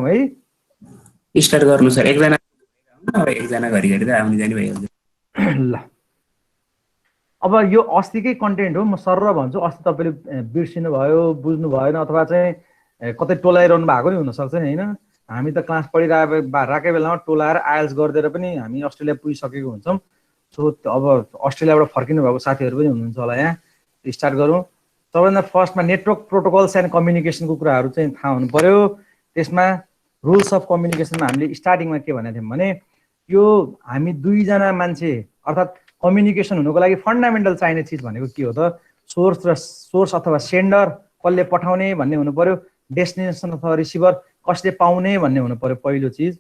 है स्टार्ट गर्नु सर एकजना एकजना घरि त आउने जाने भइहाल्छ ल अब यो अस्तिकै कन्टेन्ट हो म सरर भन्छु अस्ति तपाईले बिर्सिनु भयो बुझ्नु भएन अथवा चाहिँ कतै टोलाइरहनु भएको नि हुन सक्छ नि हैन हामी त क्लास पढिराकै बेलामा टोलाएर आइएल्स गर्दै पनि हामी अस्ट्रेलिया पुगिसकेको हुन्छौं सो अब अस्ट्रेलियाबाट फर्किनु भएको साथीहरु पनि हुनुहुन्छ होला यहाँ स्टार्ट गरौँ सबैभन्दा फर्स्टमा नेटवर्क प्रोटोकल्स एन्ड कम्युनिकेसनको कुराहरु चाहिँ थाहा हुनु पर्यो त्यसमा रुल्स अफ कम्युनिकेसनमा हामीले स्टार्टिङमा के भनेको थियौं भने यो हामी दुई जना मान्छे अर्थात कम्युनिकेसन हुनको लागि फन्डामेन्टल चाहिने चीज भनेको के हो त सोर्स अथवा सेन्डर कसले पठाउने भन्ने हुनु पर्यो डेस्टिनेसन अथवा रिसिभर कसले पाउने भन्ने हुनु पर्यो पहिलो चीज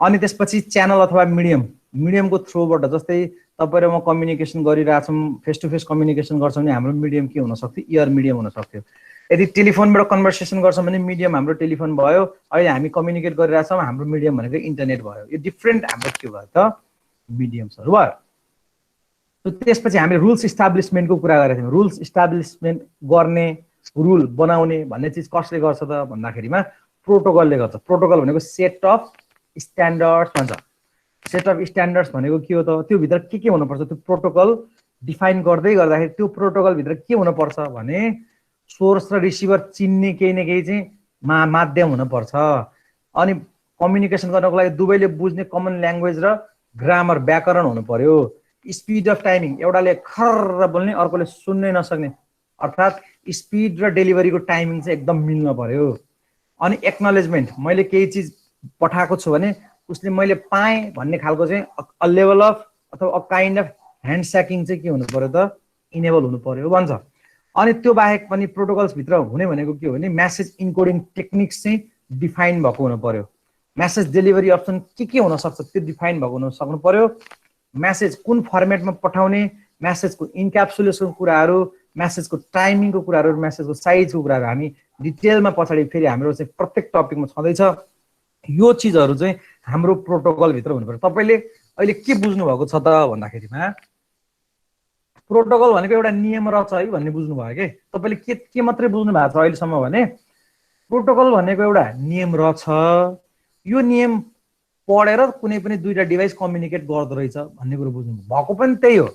अनि त्यसपछि च्यानल अथवा मिडियमको थ्रुबाट जस्तै तपाई र म कम्युनिकेसन गरिराछौं फेस टु फेस कम्युनिकेसन गर्छौं भने हाम्रो मिडियम के हुन सक्थ्यो इयर मिडियम हुन सक्थ्यो यदि टेलिफोनबाट कन्भर्सेसन गर्छौं भने मिडियम हाम्रो टेलिफोन भयो अहिले हामी कम्युनिकेट गरिराछौं हाम्रो मिडियम भनेको इन्टरनेट भयो यो डिफरेन्ट हाम्रो के भयो त मिडियम्सहरु भयो त्यसपछि हामीले रुल्स इस्टाब्लिशमेन्टको कुरा गरेका थियौं रुल्स इस्टाब्लिशमेन्ट गर्ने रुल बनाउने भन्ने चीज कसले गर्छ त भन्दाखेरिमा प्रोटोकलले गर्छ प्रोटोकल भनेको सेट अफ स्ट्यान्डर्ड्स भन्छ सेट अफ स्ट्यान्डर्ड्स भनेको के हो त त्यो भित्र के हुन पर्छ त्यो प्रोटोकल डिफाइन गर्दै गर्दाखेरि त्यो प्रोटोकल भित्र के हुन पर्छ भने सोर्स र रिसिभर चिन्ने केही न केही चाहिँ माध्यम हुन पर्छ अनि कम्युनिकेसन गर्नको लागि दुवैले बुझ्ने कमन ल्याङ्ग्वेज र ग्रामर व्याकरण हुनु पर्यो स्पीड अफ टाइमिङ एउटाले खर्र बोल्ने अर्कोले सुन्नै नसक्ने अर्थात स्पीड र डेलिभरीको टाइमिङ चाहिँ एकदम मिल्न पर्यो अनि एक्नोलेजमेन्ट मैले केही चीज पठाएको छु भने उसले मैले पाएँ भन्ने खालको चाहिँ अ लेभल अफ अथवा a kind of hand shaking चाहिँ के हुनु पर्यो त इनेबल हुनु पर्यो भन्छ अनि त्यो बाहेक पनि प्रोटोकल्स भित्र हुने भनेको के हो भने मेसेज इन्कोडिङ टेक्निक्स चाहिँ डिफाइन भएको हुनु पर्यो मेसेज डेलिभरी अप्सन के हुन सक्छ त्यो डिफाइन भएको हुन सक्नु पर्यो मेसेज कुन फर्मेटमा पठाउने मेसेजको इन्क्याप्सुलेसनको कुराहरु मेसेजको टाइमिङको कुराहरु मेसेजको साइजको कुराहरु हामी डिटेलमा पछाडी फेरि हाम्रो चाहिँ प्रत्येक टपिकमा छँदैछ यो चीजहरु चाहिँ हाम्रो प्रोटोकल भित्र हुनुपर्छ तपाईले अहिले के बुझ्नु भएको छ त भन्दाखेरिमा प्रोटोकल भनेको एउटा नियम रच है भन्ने बुझ्नु भयो के तपाईले के मात्रै बुझ्नु भएको छ अहिले सम्म भने प्रोटोकल भनेको एउटा नियम रच यो नियम पढेर कुनै पनि दुईटा डिभाइस कम्युनिकेट गर्दो रहेछ भन्ने कुरा बुझ्नु भएको पनि त्यही हो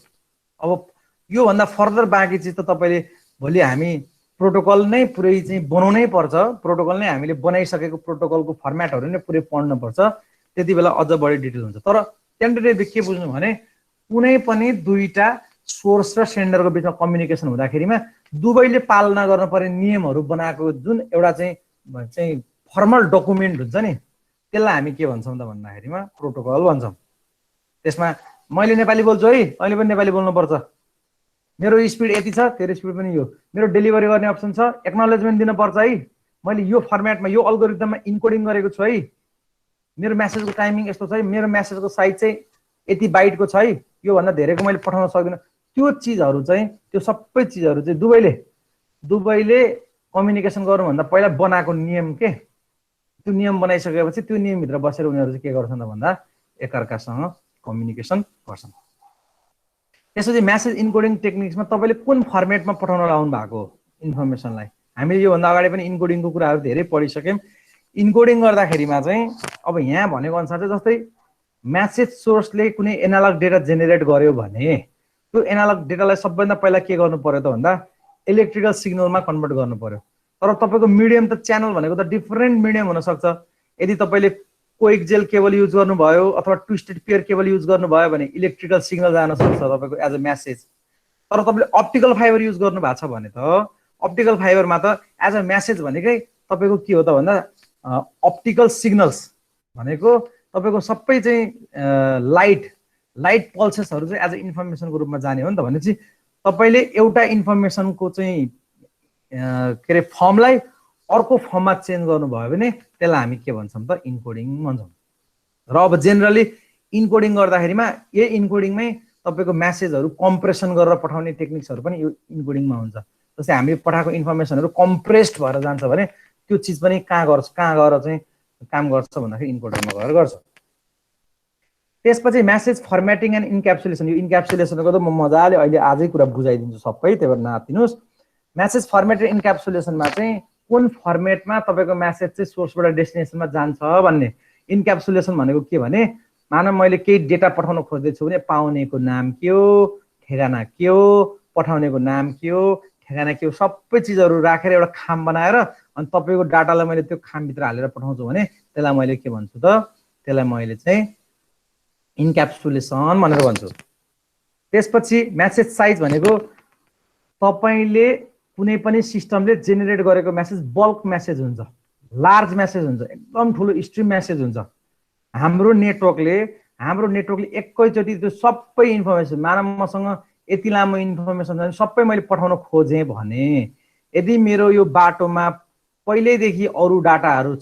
अब यो भन्दा फर्दर बाँकी चाहिँ त तपाईले भोलि हामी प्रोटोकल नै पुरै चाहिँ बनाउनै पर्छ प्रोटोकल नै हामीले बनाइसकेको प्रोटोकलको फर्म्याटहरु नै पुरै पढ्नु पर्छ त्यति बेला अझ बढी डिटेल हुन्छ तर टेन्टेटिभली के बुझ्नु भने कुनै पनि दुईटा सोर्स र सेन्डरको बीचमा कम्युनिकेसन हुँदाखेरिमा दुवैले पालना गर्नुपर्ने नियमहरु बनाएको जुन एउटा चाहिँ फर्मल डकुमेन्ट हुन्छ नि त्यसलाई हामी के भन्छौं त भन्दाखेरिमा प्रोटोकल भन्छौं त्यसमा मैले नेपाली बोल्छु है अहिले पनि नेपाली बोल्नु पर्छ मेरो स्पिड यति छ तेरो स्पिड पनि यो मेरो डेलिभरी गर्ने अप्सन छ एक्नोलेजमेन्ट दिन पर्छ है मैले यो फर्म्याटमा यो अल्गोरिदममा इन्कोडिङ गरेको छु है मेरो मेसेजको टाइमिङ यस्तो छ है मेरो मेसेजको साइज चाहिँ यति बाइटको छ है यो भन्दा धेरैको मैले पठाउन सक्दिन त्यो चीजहरु चाहिँ त्यो सबै चीजहरु चाहिँ दुवैले कम्युनिकेसन गर्नु भन्दा पहिला बनाएको नियम के त्यो नियम बनाइसकेपछि त्यो नियम भित्र बसेर उनीहरु चाहिँ के गर्छन् त भन्दा एकअर्कासँग कम्युनिकेसन गर्छन् त्यसपछि मेसेज इन्कोडिङ टेक्निक्समा तपाईले कुन फर्मेटमा पठाउन लाउनु भएको इन्फर्मेसनलाई हामीले यो भन्दा अगाडि पनि इन्कोडिङको कुराहरु धेरै पढिसक्यौं इन्कोडिङ गर्दाखेरिमा चाहिँ अब यहाँ भनेको अनुसार चाहिँ जस्तै मेसेज सोर्सले कुनै एनालग डेटा जेनेरेट गर्यो भने त्यो एनालग डेटालाई सबभन्दा पहिला के गर्नु पर्यो त भन्दा इलेक्ट्रिकल सिग्नलमा कन्भर्ट गर्नु पर्यो तर तपाईको मिडियम त च्यानल भनेको त डिफरेन्ट मिडियम हुन सक्छ यदि तपाईले कोएक्सियल केबल युज गर्नुभयो अथवा ट्विस्टेड पेयर केबल युज गर्नुभयो भने इलेक्ट्रिकल सिग्नल जान सक्छ तपाईको एज अ मेसेज तर तपाईले अप्टिकल फाइबर युज गर्नु भएको छ भने त अप्टिकल फाइबरमा त एज अ मेसेज भनेकै तपाईको के हो त भन्दा अप्टिकल सिग्नल्स भनेको तपाईको सबै चाहिँ लाइट पल्सेसहरु चाहिँ एज अ इन्फर्मेसनको रूपमा जाने हो नि त भनेपछि तपाईले एउटा इन्फर्मेसनको चाहिँ के रे फर्मलाई अर्को फर्ममा चेन्ज गर्नुभयो भने त्यसलाई हामी के भन्छौं त इन्कोडिङ भन्छौं र अब जेनरली इन्कोडिङ गर्दाखेरिमा यही इन्कोडिङमै तपाईको मेसेजहरु कम्प्रेसन गरेर पठाउने टेक्निक्सहरु पनि यो इन्कोडिङमा हुन्छ जस्तै हामीले पठाएको इन्फर्मेसनहरु कम्प्रेस्ड भएर जान्छ भने त्यो चीज पनि कहाँ गएर चाहिँ काम गर्छ भन्दाखेरि इन्कोडरमा गएर गर्छ त्यसपछि मेसेज फर्म्याटिङ एन्ड इन्क्याप्सुलेसन यो इन्क्याप्सुलेसनको त म मजाले अहिले आजै कुरा बुझाइदिन्छु सबै त्यही भएर नआत्तिनुस् मेसेज फर्म्याट र इन्क्याप्सुलेसनमा चाहिँ कुन फर्मेटमा तपाईको मेसेज चाहिँ सोर्सबाट डेस्टिनेसनमा जान्छ भन्ने। इन्क्याप्सुलेसन भनेको के भने मानव मैले केही डेटा पठाउन खोज्दैछु भने पाउनेको नाम के हो, ठेगाना के हो, पठाउनेको नाम के हो, ठेगाना के हो, सबै चिजहरू राखेर एउटा खाम बनाएर अनि तपाईको डाटालाई मैले त्यो खामभित्र हालेर पठाउँछु भने त्यसलाई मैले के भन्छु त, त्यसलाई मैले चाहिँ इन्क्याप्सुलेसन भनेर भन्छु। त्यसपछि मेसेज साइज भनेको तपाईले कुनै पनि सिस्टमले जेनेरेट गरेको मेसेज बल्क मेसेज हुन्छ, लार्ज मेसेज हुन्छ, एकदम ठुलो स्ट्रिम मेसेज हुन्छ। हाम्रो नेटवर्कले एकैचोटि त्यो सबै इन्फर्मेसन मानव मसँग यति लामो इन्फर्मेसन छ सबै मैले पठाउन खोजेँ भने यदि मेरो यो बाटोमा पहिल्यैदेखि अरू डाटाहरू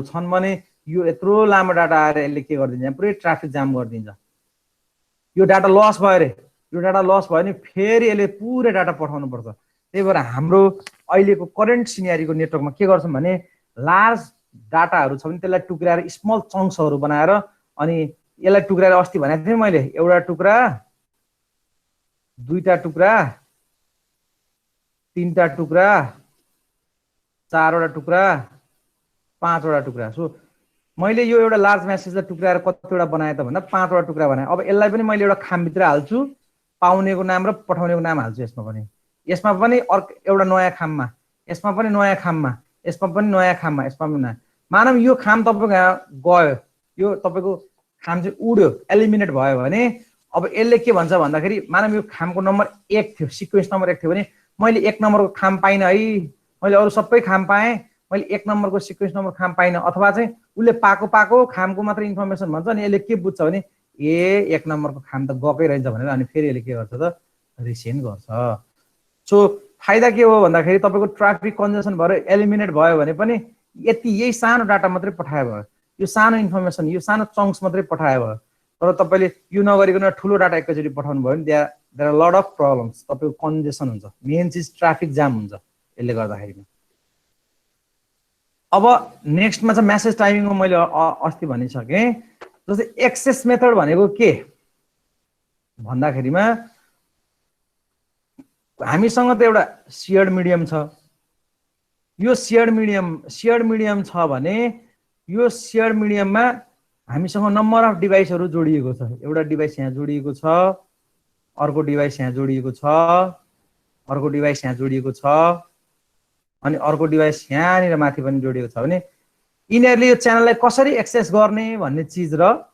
छन् भने यो यत्रो लामो डाटा आएर यसले के गरिदिन्छ, पुरै ट्राफिक जाम गरिदिन्छ। यो डाटा लस भयो भने फेरि यसले पुरै डाटा पठाउनु पर्छ। त्यही भएर हाम्रो अहिलेको करेन्ट सिनेरियोको नेटवर्कमा के गर्छौँ भने लार्ज डाटाहरू छ भने त्यसलाई टुक्राएर स्मल चङ्क्सहरू बनाएर अनि यसलाई टुक्राएर अस्ति भनेको थिएँ मैले एउटा टुक्रा, दुईटा टुक्रा, तीनटा टुक्रा, चारवटा टुक्रा, पाँचवटा टुक्रा। सो मैले यो एउटा लार्ज मेसेजलाई टुक्राएर कतिवटा बनाएँ त भन्दा 5वटा टुक्रा बनाएँ। अब यसलाई पनि मैले एउटा खामभित्र हाल्छु, पाउनेको नाम र पठाउनेको नाम हाल्छु। यसमा पनि अर्को एउटा नयाँ खाममा, यसमा पनि नयाँ खाममा, यसमा पनि नयाँ खाममा, यसमा पनि नयाँ। मानव यो खाम तपाईँको यहाँ गयो, यो तपाईँको खाम चाहिँ उड्यो, एलिमिनेट भयो भने अब यसले के भन्छ भन्दाखेरि मानव यो खामको नम्बर 1 थियो, सिक्वेन्स नम्बर 1 थियो भने मैले 1 नम्बरको खाम पाइनँ है, मैले अरू सबै खाम पाएँ, मैले 1 नम्बरको सिक्वेन्स नम्बर खाम पाइनँ। अथवा चाहिँ उसले पाएको खामको मात्र इन्फर्मेसन भन्छ अनि यसले के बुझ्छ भने 1 नम्बरको खाम त गएकै रहेछ भनेर अनि फेरि यसले के गर्छ त, रिसेन्ड गर्छ। सो फाइदा के हो भन्दाखेरि तपाईँको ट्राफिक कन्जेसन भएर एलिमिनेट भयो भने पनि यही सानो डाटा मात्रै पठायो भयो, यो सानो इन्फर्मेसन, यो सानो चङ्क्स मात्रै पठायो भयो। तर तपाईँले यो नगरिकन ठुलो डाटा एकैचोटि पठाउनु भयो भने there are lot of problems, तपाईँको कन्जेसन हुन्छ, मेन चिज ट्राफिक जाम हुन्छ यसले गर्दाखेरि। अब नेक्स्टमा चाहिँ मेसेज टाइमिङको मैले अस्ति भनिसकेँ। जस्तै एक्सेस मेथड भनेको के भन्दाखेरिमा हामीसँग त एउटा सेयर्ड मिडियम छ। यो सेयर्ड मिडियम छ भने यो सेयर्ड मिडियममा हामीसँग नम्बर अफ डिभाइसहरू जोडिएको छ। एउटा डिभाइस यहाँ जोडिएको छ, अर्को डिभाइस यहाँ जोडिएको छ, अर्को डिभाइस यहाँ जोडिएको छ अनि अर्को डिभाइस यहाँनिर माथि पनि जोडिएको छ भने यिनीहरूले यो च्यानललाई कसरी एक्सेस गर्ने भन्ने चिज र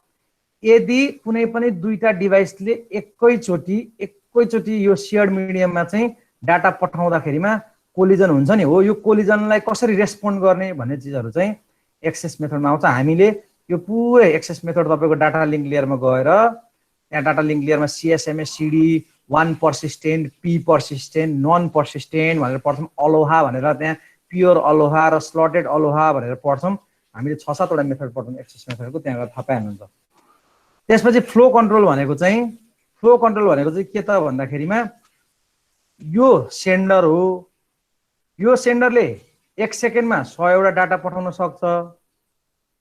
यदि कुनै पनि दुईटा डिभाइसले एकैचोटि यो सेयर्ड मिडियममा चाहिँ डाटा पठाउँदाखेरिमा कोलिजन हुन्छ नि हो, यो कोलिजनलाई कसरी रेस्पोन्ड गर्ने भन्ने चिजहरू चाहिँ एक्सेस मेथडमा आउँछ। हामीले यो पुरै एक्सेस मेथड तपाईँको डाटा लिङ्क लेयरमा गएर त्यहाँ डाटा लिङ्क लेयरमा CSMA CD 1 persistent, P persistent, non persistent भनेर पढ्छौँ, अलोहा भनेर त्यहाँ प्योर अलोहा र स्लटेड अलोहा भनेर पढ्छौँ। हामीले 6-7वटा मेथड पढ्छौँ एक्सेस मेथडको, त्यहाँ गएर थाहा पाइहाल्नुहुन्छ। त्यसपछि फ्लो कन्ट्रोल भनेको चाहिँ के त भन्दाखेरिमा यो सेन्डर हो, यो सेन्डरले 1 सेकेन्डमा 100वटा डाटा पठाउन सक्छ,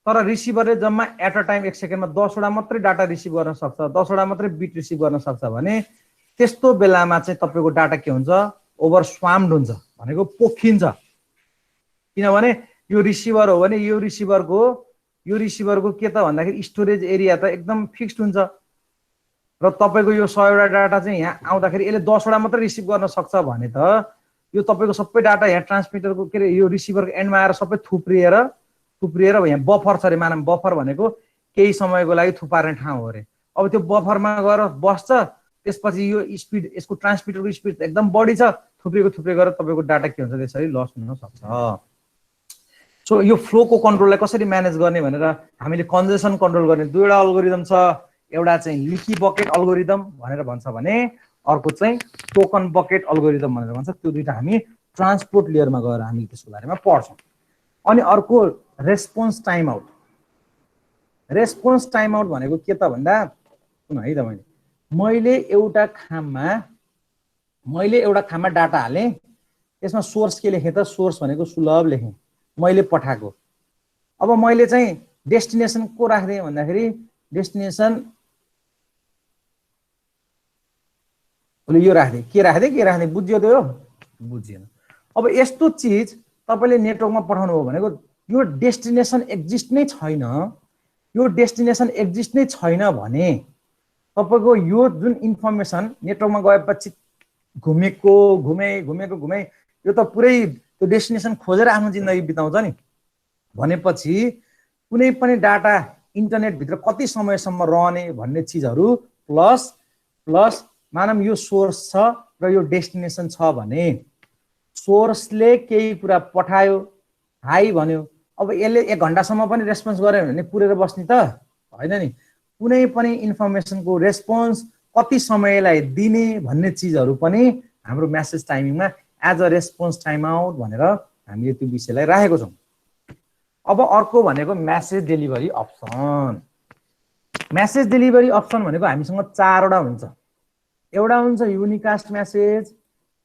तर रिसिभरले जम्मा एट अ टाइम 1 सेकेन्डमा 10वटा मात्रै डाटा रिसिभ गर्न सक्छ, 10वटा मात्रै बिट रिसिभ गर्न सक्छ भने त्यस्तो बेलामा चाहिँ तपाईँको डाटा के हुन्छ, ओभर स्वाम्ड हुन्छ भनेको पोखिन्छ। किनभने यो रिसिभर हो भने यो रिसिभरको के त भन्दाखेरि स्टोरेज एरिया त एकदम फिक्स्ड हुन्छ र तपाईँको यो 100वटा डाटा चाहिँ यहाँ आउँदाखेरि यसले 10वटा मात्रै रिसिभ गर्न सक्छ भने त यो तपाईँको सबै डाटा यहाँ ट्रान्समिटरको के अरे यो रिसिभरको एन्डमा आएर सबै थुप्रिएर यहाँ बफर छ अरे। मानव बफर भनेको केही समयको लागि थुपार्ने ठाउँ हो अरे। अब त्यो बफरमा गएर बस्छ, त्यसपछि यो स्पिड, यसको ट्रान्समिटरको स्पिड एकदम बढी छ, थुप्रै गरेर तपाईँको डाटा के हुन्छ त्यसरी लस हुन सक्छ। सो यो फ्लोको कन्ट्रोललाई कसरी म्यानेज गर्ने भनेर हामीले कन्जेसन कन्ट्रोल गर्ने दुईवटा अल्गोरिदम छ। एउटा चाहिँ लिकी बकेट अल्गोरिदम भनेर भन्छ भने अर्को चाहिँ टोकन बकेट अल्गोरिदम भनेर भन्छ। त्यो दुईटा हामी ट्रान्सपोर्ट लेयरमा गएर हामी त्यसको बारेमा पढ्छौँ। अनि अर्को response time out. Response time out भनेको के त भन्दा सुन है त, मैले एउटा खाममा डाटा हालेँ, त्यसमा सोर्स के लेखेँ त, सोर्स भनेको सुलभ लेखेँ, मैले पठाएको। अब मैले चाहिँ डेस्टिनेसन को राख्दिएँ भन्दाखेरि डेस्टिनेसन यो राख्दिएँ। के राख्दिएँ बुझ्यो त, यो बुझिएन। अब यस्तो चिज तपाईले नेटवर्कमा पठाउनु हो भनेको यो डेस्टिनेसन एक्जिस्ट नै छैन, यो डेस्टिनेसन एक्जिस्ट नै छैन भने तपाईको यो जुन इन्फर्मेसन नेटवर्कमा गएपछि घुमेको यो त पुरै त्यो डेस्टिनेसन खोजेर आफ्नो जिन्दगी बिताउँछ नि। भनेपछि कुनै पनि डाटा इन्टरनेट भित्र कति समयसम्म रहने भन्ने चिजहरू प्लस मानम यो सोर्स छ र यो डेस्टिनेसन छ भने सोर्सले केही कुरा पठायो, हाई भन्यो, अब यसले 1 घण्टासम्म पनि रेस्पोन्स गर्यो भने पुरेर बस्ने त हैन नि। कुनै पनि इन्फर्मेसनको रेस्पोन्स कति समयलाई दिने भन्ने चिजहरू पनि हाम्रो मेसेज टाइमिङमा as a response time out भनेर हामीले त्यो विषयलाई राखेको छौं। अब अर्को भनेको message delivery option. Message delivery option भनेको हामीसँग 4 वटा हुन्छ। एउटा हुन्छ युनिकास्ट मेसेज,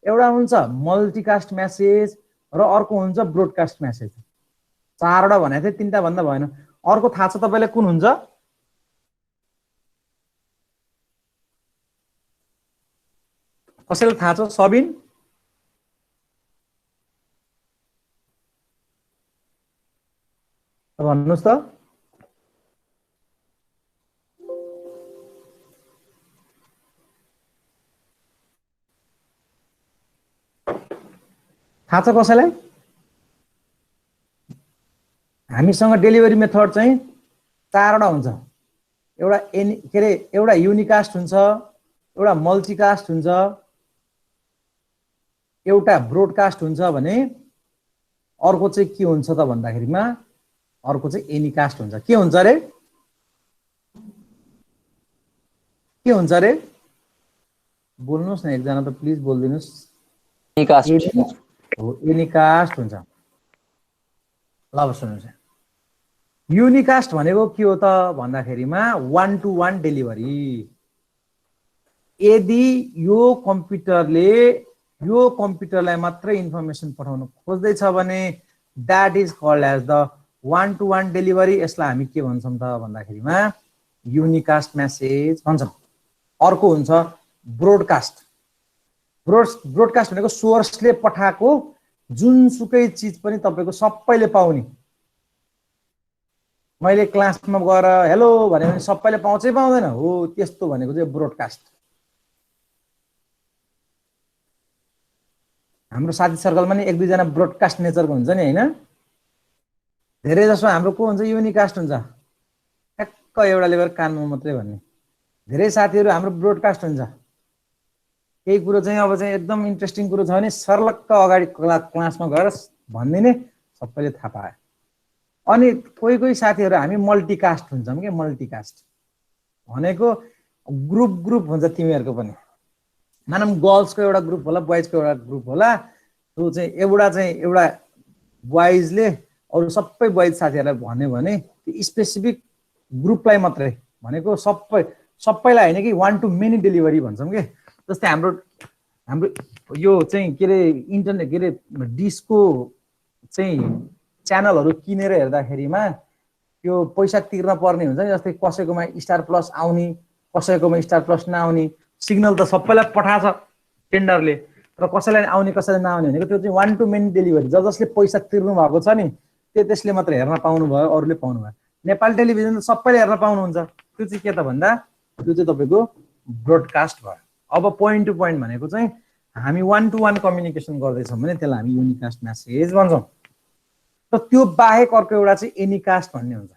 एउटा हुन्छ मल्टिकास्ट मेसेज र अर्को हुन्छ ब्रोडकास्ट मेसेज। 4 वटा भनेको थिए, 3टा भन्दा भएन। अर्को थाहा छ तपाईलाई कुन हुन्छ? कसैलाई थाहा छ? सबिन भन्नुस् त। थाहा छ कसैलाई? हामीसँग डेलिभरी मेथड चाहिँ 4 वटा हुन्छ। एउटा युनिकास्ट हुन्छ, एउटा मल्टिकास्ट हुन्छ, एउटा ब्रोडकास्ट हुन्छ भने अर्को चाहिँ के हुन्छ त भन्दाखेरिमा अर्को चाहिँ एनिकास्ट हुन्छ। के हुन्छ रे? के हुन्छ रे? बोल्नुस् न एकजना त प्लिज बोल्दिनुस्। एनिकास्ट हो, एनिकास्ट हुन्छ। ल अब सुन्नुस्। युनिकास्ट भनेको के हो त भन्दाखेरिमा 1 to 1 डेलिभरी। यदि यो कम्प्युटरलाई मात्रै इन्फर्मेसन पठाउन खोज्दैछ भने that is called as the 1 to 1 delivery. यसलाई हामी के भन्छौं त भन्दाखेरिमा युनिकास्ट मेसेज भन्छौं। अर्को हुन्छ ब्रोडकास्ट। ब्रोडकास्ट भनेको सोर्सले पठाएको जुनसुकै चिज पनि तपाईको सबैले पाउने। मैले क्लासमा गएर हेलो भने पनि सबैले पाउँछै पाउँदैन हो, त्यस्तो भनेको चाहिँ ब्रोडकास्ट। हाम्रो साथी सर्कलमा नि 1-2 जना ब्रोडकास्ट नेचरको हुन्छ नि हैन। धेरै जसो हाम्रो को हुन्छ? युनिकास्ट हुन्छ। ठ्याक्क एउटा लेभल कानमा मात्रै भन्ने। धेरै साथीहरु हाम्रो ब्रोडकास्ट हुन्छ। केही कुरो चाहिँ अब चाहिँ एकदम इन्ट्रेस्टिङ कुरो छ भने सर्लक्क अगाडि क्लासमा गएर भन्दिने, सबैले थाहा पाए। अनि कोही साथीहरु हामी मल्टिकास्ट हुन्छौं के। मल्टिकास्ट भनेको ग्रुप हुन्छ तिमीहरुको पनि। मानम गर्ल्सको एउटा ग्रुप होला, बोइजको एउटा ग्रुप होला। त्यो चाहिँ एउटा बोइजले अरु सबै बोइज साथीहरुलाई भन्यो भने त्यो स्पेसिफिक ग्रुपलाई मात्रै भनेको सबैलाई हैन कि 1 to many डेलिभरी भन्छौं के। जस्तै हाम्रो यो चाहिँ के रे इन्टरनेट के रे डिस्को चाहिँ च्यानलहरु किनेर हेर्दाखेरिमा यो पैसा तिर्न पर्ने हुन्छ नि। जस्तै कसैकोमा स्टार प्लस आउने, कसैकोमा स्टार प्लस नआउने। सिग्नल त सबैलाई पठाछ टेन्डरले, तर कसैलाई आउने कसैलाई नआउने भनेको त्यो चाहिँ 1 to many डेलिभरी। जसले पैसा तिर्नु भएको छ नि त्यसले मात्र हेर्न पाउनु भयो, अरूले पाउनु भयो। नेपाल टेलिभिजन त सबैले हेर्न पाउनुहुन्छ। त्यो चाहिँ के त भन्दा त्यो चाहिँ तपाईको ब्रोडकास्ट भयो। अब पोइन्ट टु पोइन्ट भनेको चाहिँ हामी 1 to 1 कम्युनिकेसन गर्दैछौं भने त्यसलाई हामी युनिकास्ट मेसेज भन्छौं। र त्यो बाहेक अर्को एउटा चाहिँ एनिकास्ट भन्ने हुन्छ।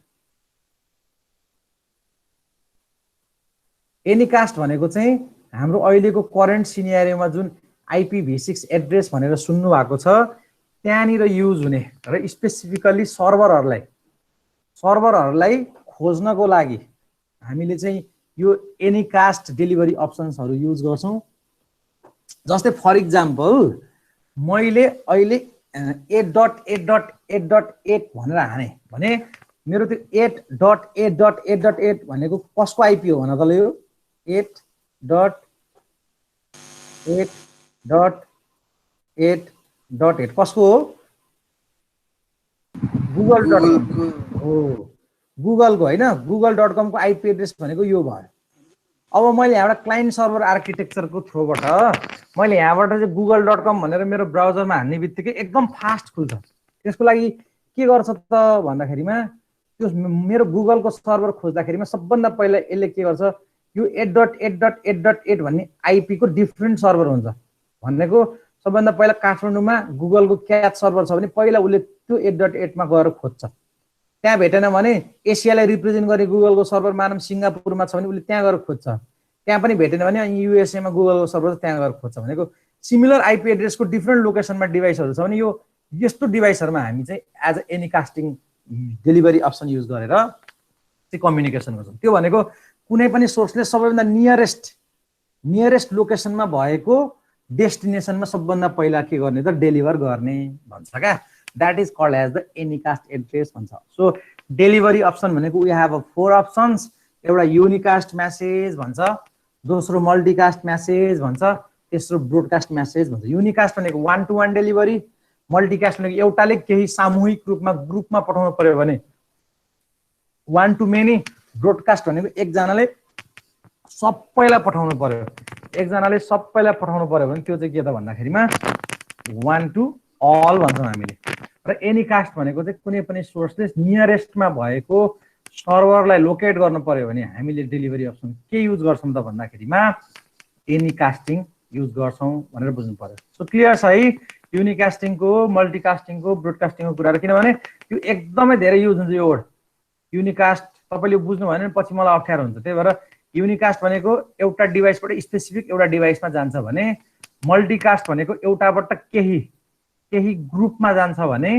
एनिकास्ट भनेको चाहिँ हाम्रो अहिलेको करेन्ट सिनेरियोमा जुन IPv6 एड्रेस भनेर सुन्नु भएको छ त्यहाँनिर युज हुने र स्पेसिफिकली सर्भरहरुलाई खोज्नको लागि हामीले चाहिँ यो एनिकास्ट डेलिभरी अप्सन्सहरु युज गर्छौं। जस्तै फर एक्जाम्पल मैले अहिले 8.8.8.8 भनेर हाने भने मेरो त्यो 8.8.8.8 भनेको कसको आइपी हो भन त ल? यो 8.8.8 कसको हो? गुगल.com हो, गुगलको हैन। गुगल.com को आइपी एड्रेस भनेको यो भयो। अब मैले यहाँबाट क्लाइन्ट सर्भर आर्किटेक्चरको थ्रुबाट मैले यहाँबाट चाहिँ google.com भनेर मेरो ब्राउजरमा हान्ने बित्तिकै एकदम फास्ट खुल्छ। त्यसको लागि के गर्छ त भन्दाखेरिमा त्यो मेरो गुगलको सर्भर खोज्दाखेरिमा सबभन्दा पहिला यसले के गर्छ, यो 8.8.8.8 भन्ने आइपी को डिफ्रेन्ट सर्भर हुन्छ भनेको सबभन्दा पहिला काठमाडौँमा गुगलको क्याच सर्भर छ भने पहिला उसले त्यो 8.8 मा गएर खोज्छ। त्यहाँ भेटेन भने एसियालाई रिप्रेजेन्ट गर्ने गुगलको सर्भर मानव सिङ्गापुरमा छ भने उसले त्यहाँ गएर खोज्छ। त्यहाँ पनि भेटेन भने युएसए मा गुगलको सर्भर त्यहाँ गएर खोज्छ। भनेको सिमिलर आइपी एड्रेसको डिफ्रेन्ट लोकेसनमा डिभाइसहरू छ भने यो यस्तो डिभाइसहरूमा हामी चाहिँ as a anycasting delivery option use गरेर चाहिँ कम्युनिकेसन गर्छौँ। त्यो भनेको कुनै पनि सोर्सले सबैभन्दा नियरेस्ट लोकेसनमा भएको डेस्टिनेसनमा सबभन्दा पहिला के गर्ने त डेलिभर गर्ने भन्छ क्या। That is called as the anycast address भन्छ। सो डेलिभरी अप्सन भनेको वी हेभ 4 अप्सन्स। एउटा युनिकास्ट म्यासेज भन्छ, दोस्रो मल्टिकास्ट म्यासेज भन्छ, तेस्रो ब्रोडकास्ट म्यासेज भन्छ। युनिकास्ट भनेको 1 to 1 डेलिभरी, मल्टिकास्ट भनेको एउटाले केही सामूहिक रूपमा ग्रुपमा पठाउनु पर्यो भने 1 to many, ब्रोडकास्ट भनेको एकजनाले सबैलाई पठाउनु पर्यो, एकजनाले सबैलाई पठाउनु पर्यो भने त्यो चाहिँ के त भन्दाखेरिमा 1 to all भन्छौँ हामीले। र एनीकास्ट भनेको चाहिँ कुनै पनि सोर्सले नियरेस्टमा भएको सर्भरलाई लोकेट गर्नु पर्यो भने हामीले डेलिभरी अप्सन के युज गर्छौँ त भन्दाखेरिमा एनीकास्टिङ युज गर्छौँ भनेर बुझ्नु पर्यो। सो क्लियर छ है युनिकास्टिङको, मल्टिकास्टिङको, ब्रोडकास्टिङको कुराहरू, किनभने यो एकदमै धेरै युज हुन्छ यो वर्ड युनिकास्ट। तपाईँले बुझ्नु भएन भने पछि मलाई अप्ठ्यारो हुन्छ। त्यही भएर युनिकास्ट भनेको एउटा डिभाइसबाट स्पेसिफिक एउटा डिभाइसमा जान्छ भने मल्टिकास्ट भनेको एउटाबाट केही ग्रुपमा जान्छ भने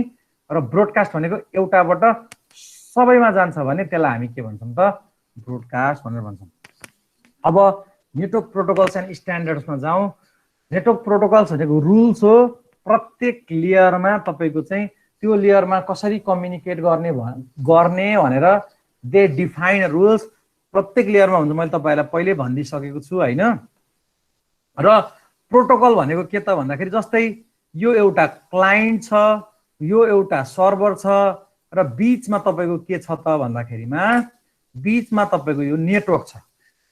र ब्रोडकास्ट भनेको एउटाबाट सबैमा जान्छ भने त्यसलाई हामी के भन्छौँ त ब्रोडकास्ट भनेर भन्छौँ। अब नेटवर्क प्रोटोकल्स एन्ड स्ट्यान्डर्ड्समा जाउँ। नेटवर्क प्रोटोकल्स भनेको रुल्स हो। प्रत्येक लेयरमा तपाईँको चाहिँ त्यो लेयरमा कसरी कम्युनिकेट गर्ने भनेर दे डिफाइन रुल्स प्रत्येक लेयरमा हुन्छ। मैले तपाईँलाई पहिले भनिदिइसकेको छु होइन। र प्रोटोकल भनेको के त भन्दाखेरि जस्तै यो एउटा क्लाइन्ट छ, यो एउटा सर्भर छ र बीचमा तपाईँको के छ त भन्दाखेरिमा बीचमा तपाईँको यो नेटवर्क छ।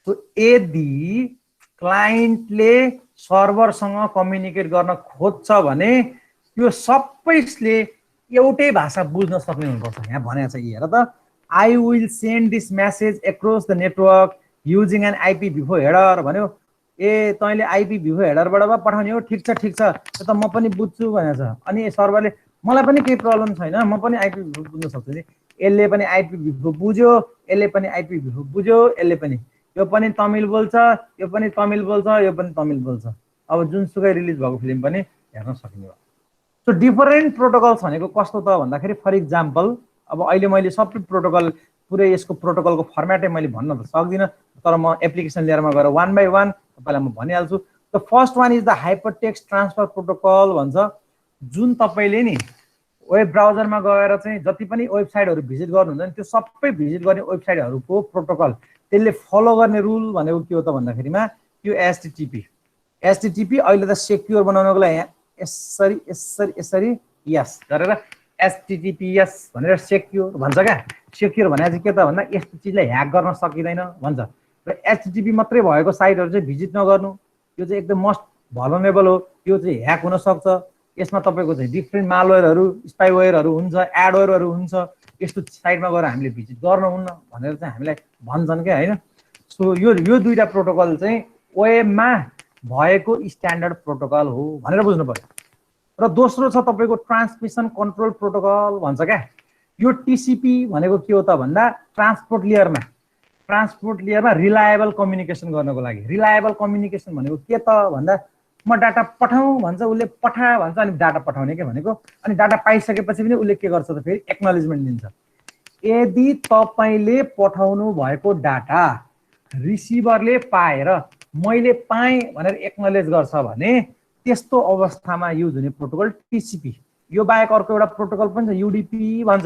सो यदि क्लाइन्टले सर्भरसँग कम्युनिकेट गर्न खोज्छ भने त्यो सबैले एउटै भाषा बुझ्न सक्ने हुनुपर्छ। यहाँ भनेको छ हेर त, I will send this message across the network using an IP vivo header भन्यो। ए तैँले आइपी भिभो हेडरबाट पो पठाउने हो, ठिक छ त्यो त म पनि बुझ्छु भनेको छ। अनि सर्भरले मलाई पनि केही प्रब्लम छैन, म पनि आइपी भिभो बुझ्न सक्छु नि। यसले पनि आइपी भिभो बुझ्यो, यसले पनि आइपी भिभो बुझ्यो, यसले पनि यो पनि तमिल बोल्छ, यो पनि तमिल बोल्छ, यो पनि तमिल बोल्छ। अब जुनसुकै रिलिज भएको फिल्म पनि हेर्न सकिने भयो। सो डिफरेन्ट प्रोटोकल्स भनेको कस्तो त भन्दाखेरि फर इक्जाम्पल अब अहिले मैले सबै प्रोटोकल पुरै यसको प्रोटोकलको फर्मेटै मैले भन्न त सक्दिनँ, तर म एप्लिकेसन लेयरमा गएर 1 by 1 तपाईँलाई म भनिहाल्छु। The first one is the hypertext transfer protocol भन्छ। जुन तपाईँले नि वेब ब्राउजरमा गएर चाहिँ जति पनि वेबसाइटहरू भिजिट गर्नुहुन्छ नि त्यो सबै भिजिट गर्ने वेबसाइटहरूको प्रोटोकल त्यसले फलो गर्ने रुल भनेको के हो त भन्दाखेरिमा यो एचटीटीपी अहिले त सेक्युर बनाउनको लागि यसरी यस गरेर एचटीटीपीएस भनेर सेक्युर भन्छ क्या। सेक्युर भने चाहिँ के त भन्दा यस्तो चिजलाई ह्याक गर्न सकिँदैन भन्छ। र एचटीटीपी मात्रै भएको साइटहरू चाहिँ भिजिट नगर्नु, यो चाहिँ एकदम मोस्ट भलनेबल हो, यो चाहिँ ह्याक हुन सक्छ। यसमा तपाईँको चाहिँ डिफ्रेन्ट मालवेयरहरू, स्पाइवेयरहरू हुन्छ, एडवेयरहरू हुन्छ, यस्तो साइटमा गएर हामीले भिजिट गर्नुहुन्न भनेर चाहिँ हामीलाई भन्छन् क्या होइन। सो यो दुईवटा प्रोटोकल चाहिँ वेबमा भएको स्ट्यान्डर्ड प्रोटोकल हो भनेर बुझ्नु पर्यो। र दोस्रो छ तपाईँको ट्रान्समिसन कन्ट्रोल प्रोटोकल भन्छ क्या। यो टिसिपी भनेको के हो त भन्दा ट्रान्सपोर्ट लेयरमा रिलायबल कम्युनिकेसन गर्नको लागि। रिलायबल कम्युनिकेसन भनेको के त भन्दा म डाटा पठाउँ भन्छ, उसले पठा भन्छ, अनि डाटा पठाउने के भनेको। अनि डाटा पाइसकेपछि पनि उसले के गर्छ त फेरि एक्नोलेजमेन्ट दिन्छ। यदि तपाईँले पठाउनु भएको डाटा रिसिभरले पाएर मैले पाएँ भनेर एक्नोलेज गर्छ भने त्यस्तो अवस्थामा युज हुने प्रोटोकल टिसिपी। यो बाहेक अर्को एउटा प्रोटोकल पनि छ युडीपी भन्छ,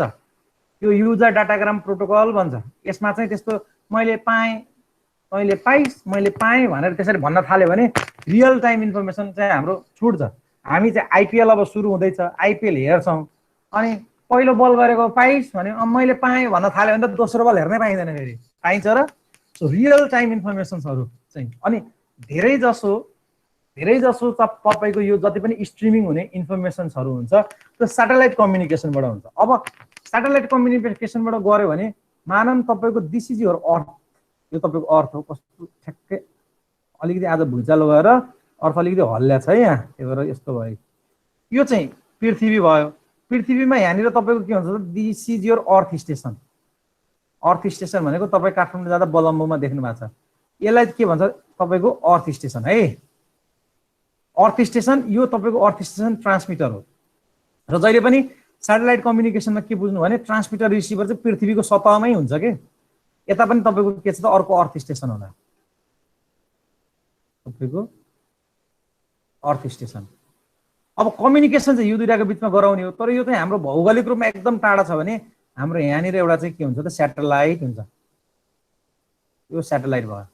यो युजर डाटाग्राम प्रोटोकल भन्छ। यसमा चाहिँ त्यस्तो मैले पाएँ, तैँले पाइस्, मैले पाएँ भनेर त्यसरी भन्न थाल्यो भने रियल टाइम इन्फर्मेसन चाहिँ हाम्रो छुट्छ। हामी चाहिँ आइपिएल अब सुरु हुँदैछ, आइपिएल हेर्छौँ, अनि पहिलो बल गरेको पाइस् भने मैले पाएँ भन्न थाल्यो भने त दोस्रो बल हेर्नै पाइँदैन फेरि, पाइन्छ र। सो रियल टाइम इन्फर्मेसन्सहरू चाहिँ अनि धेरै जसो तपाईँको यो जति पनि स्ट्रिमिङ हुने इन्फर्मेसन्सहरू हुन्छ त्यो स्याटेलाइट कम्युनिकेसनबाट हुन्छ। अब स्याटेलाइट कम्युनिकेसनबाट गऱ्यो भने मानम तपाईँको दिस इज योर अर्थ, यो तपाईँको अर्थ हो। कस्तो ठ्याक्कै अलिकति आज भुइँचालो गएर अर्थ अलिकति हल्ल्या छ है यहाँ, त्यही भएर यस्तो भयो। यो चाहिँ पृथ्वी भयो। पृथ्वीमा यहाँनिर तपाईँको के हुन्छ, this is your earth station. Earth station भनेको तपाईँ काठमाडौँ जाँदा बलम्बोमा देख्नु भएको छ, यसलाई के भन्छ तपाईँको अर्थ स्टेसन है। अर्थ स्टेसन यो तपाईँको अर्थ स्टेसन ट्रान्समिटर हो। र जहिले पनि स्याटेलाइट कम्युनिकेसनमा के बुझ्नु भने ट्रान्समिटर रिसिभर चाहिँ पृथ्वीको सतहमै हुन्छ कि, यता पनि तपाईँको के छ त अर्को अर्थ स्टेसन होला तपाईँको अर्थ स्टेसन। अब कम्युनिकेसन चाहिँ यो दुईटाको बिचमा गराउने हो, तर यो चाहिँ हाम्रो भौगोलिक रूपमा एकदम टाढा छ भने हाम्रो यहाँनिर एउटा चाहिँ के हुन्छ त स्याटेलाइट हुन्छ। यो स्याटेलाइट भयो।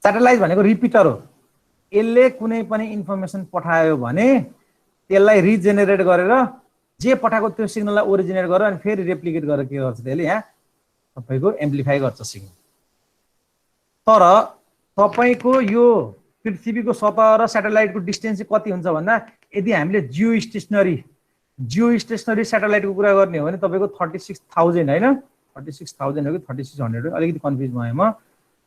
स्याटेलाइट भनेको रिपिटर हो। यसले कुनै पनि इन्फर्मेसन पठायो भने त्यसलाई रिजेनेरेट गरेर जे पठाएको त्यो सिग्नललाई ओरिजिनेट गरेर अनि फेरि रेप्लिकेट गरेर के गर्छ त्यसले यहाँ तपाईँको एम्प्लिफाई गर्छ सिग्नल। तर तपाईँको यो पृथ्वीको सतह र स्याटेलाइटको डिस्टेन्स चाहिँ कति हुन्छ भन्दा यदि हामीले जियो स्टेसनरी स्याटेलाइटको कुरा गर्ने हो भने तपाईँको 36,000 होइन, 36,000 हो कि 3600 हो, अलिकति कन्फ्युज भएँ म।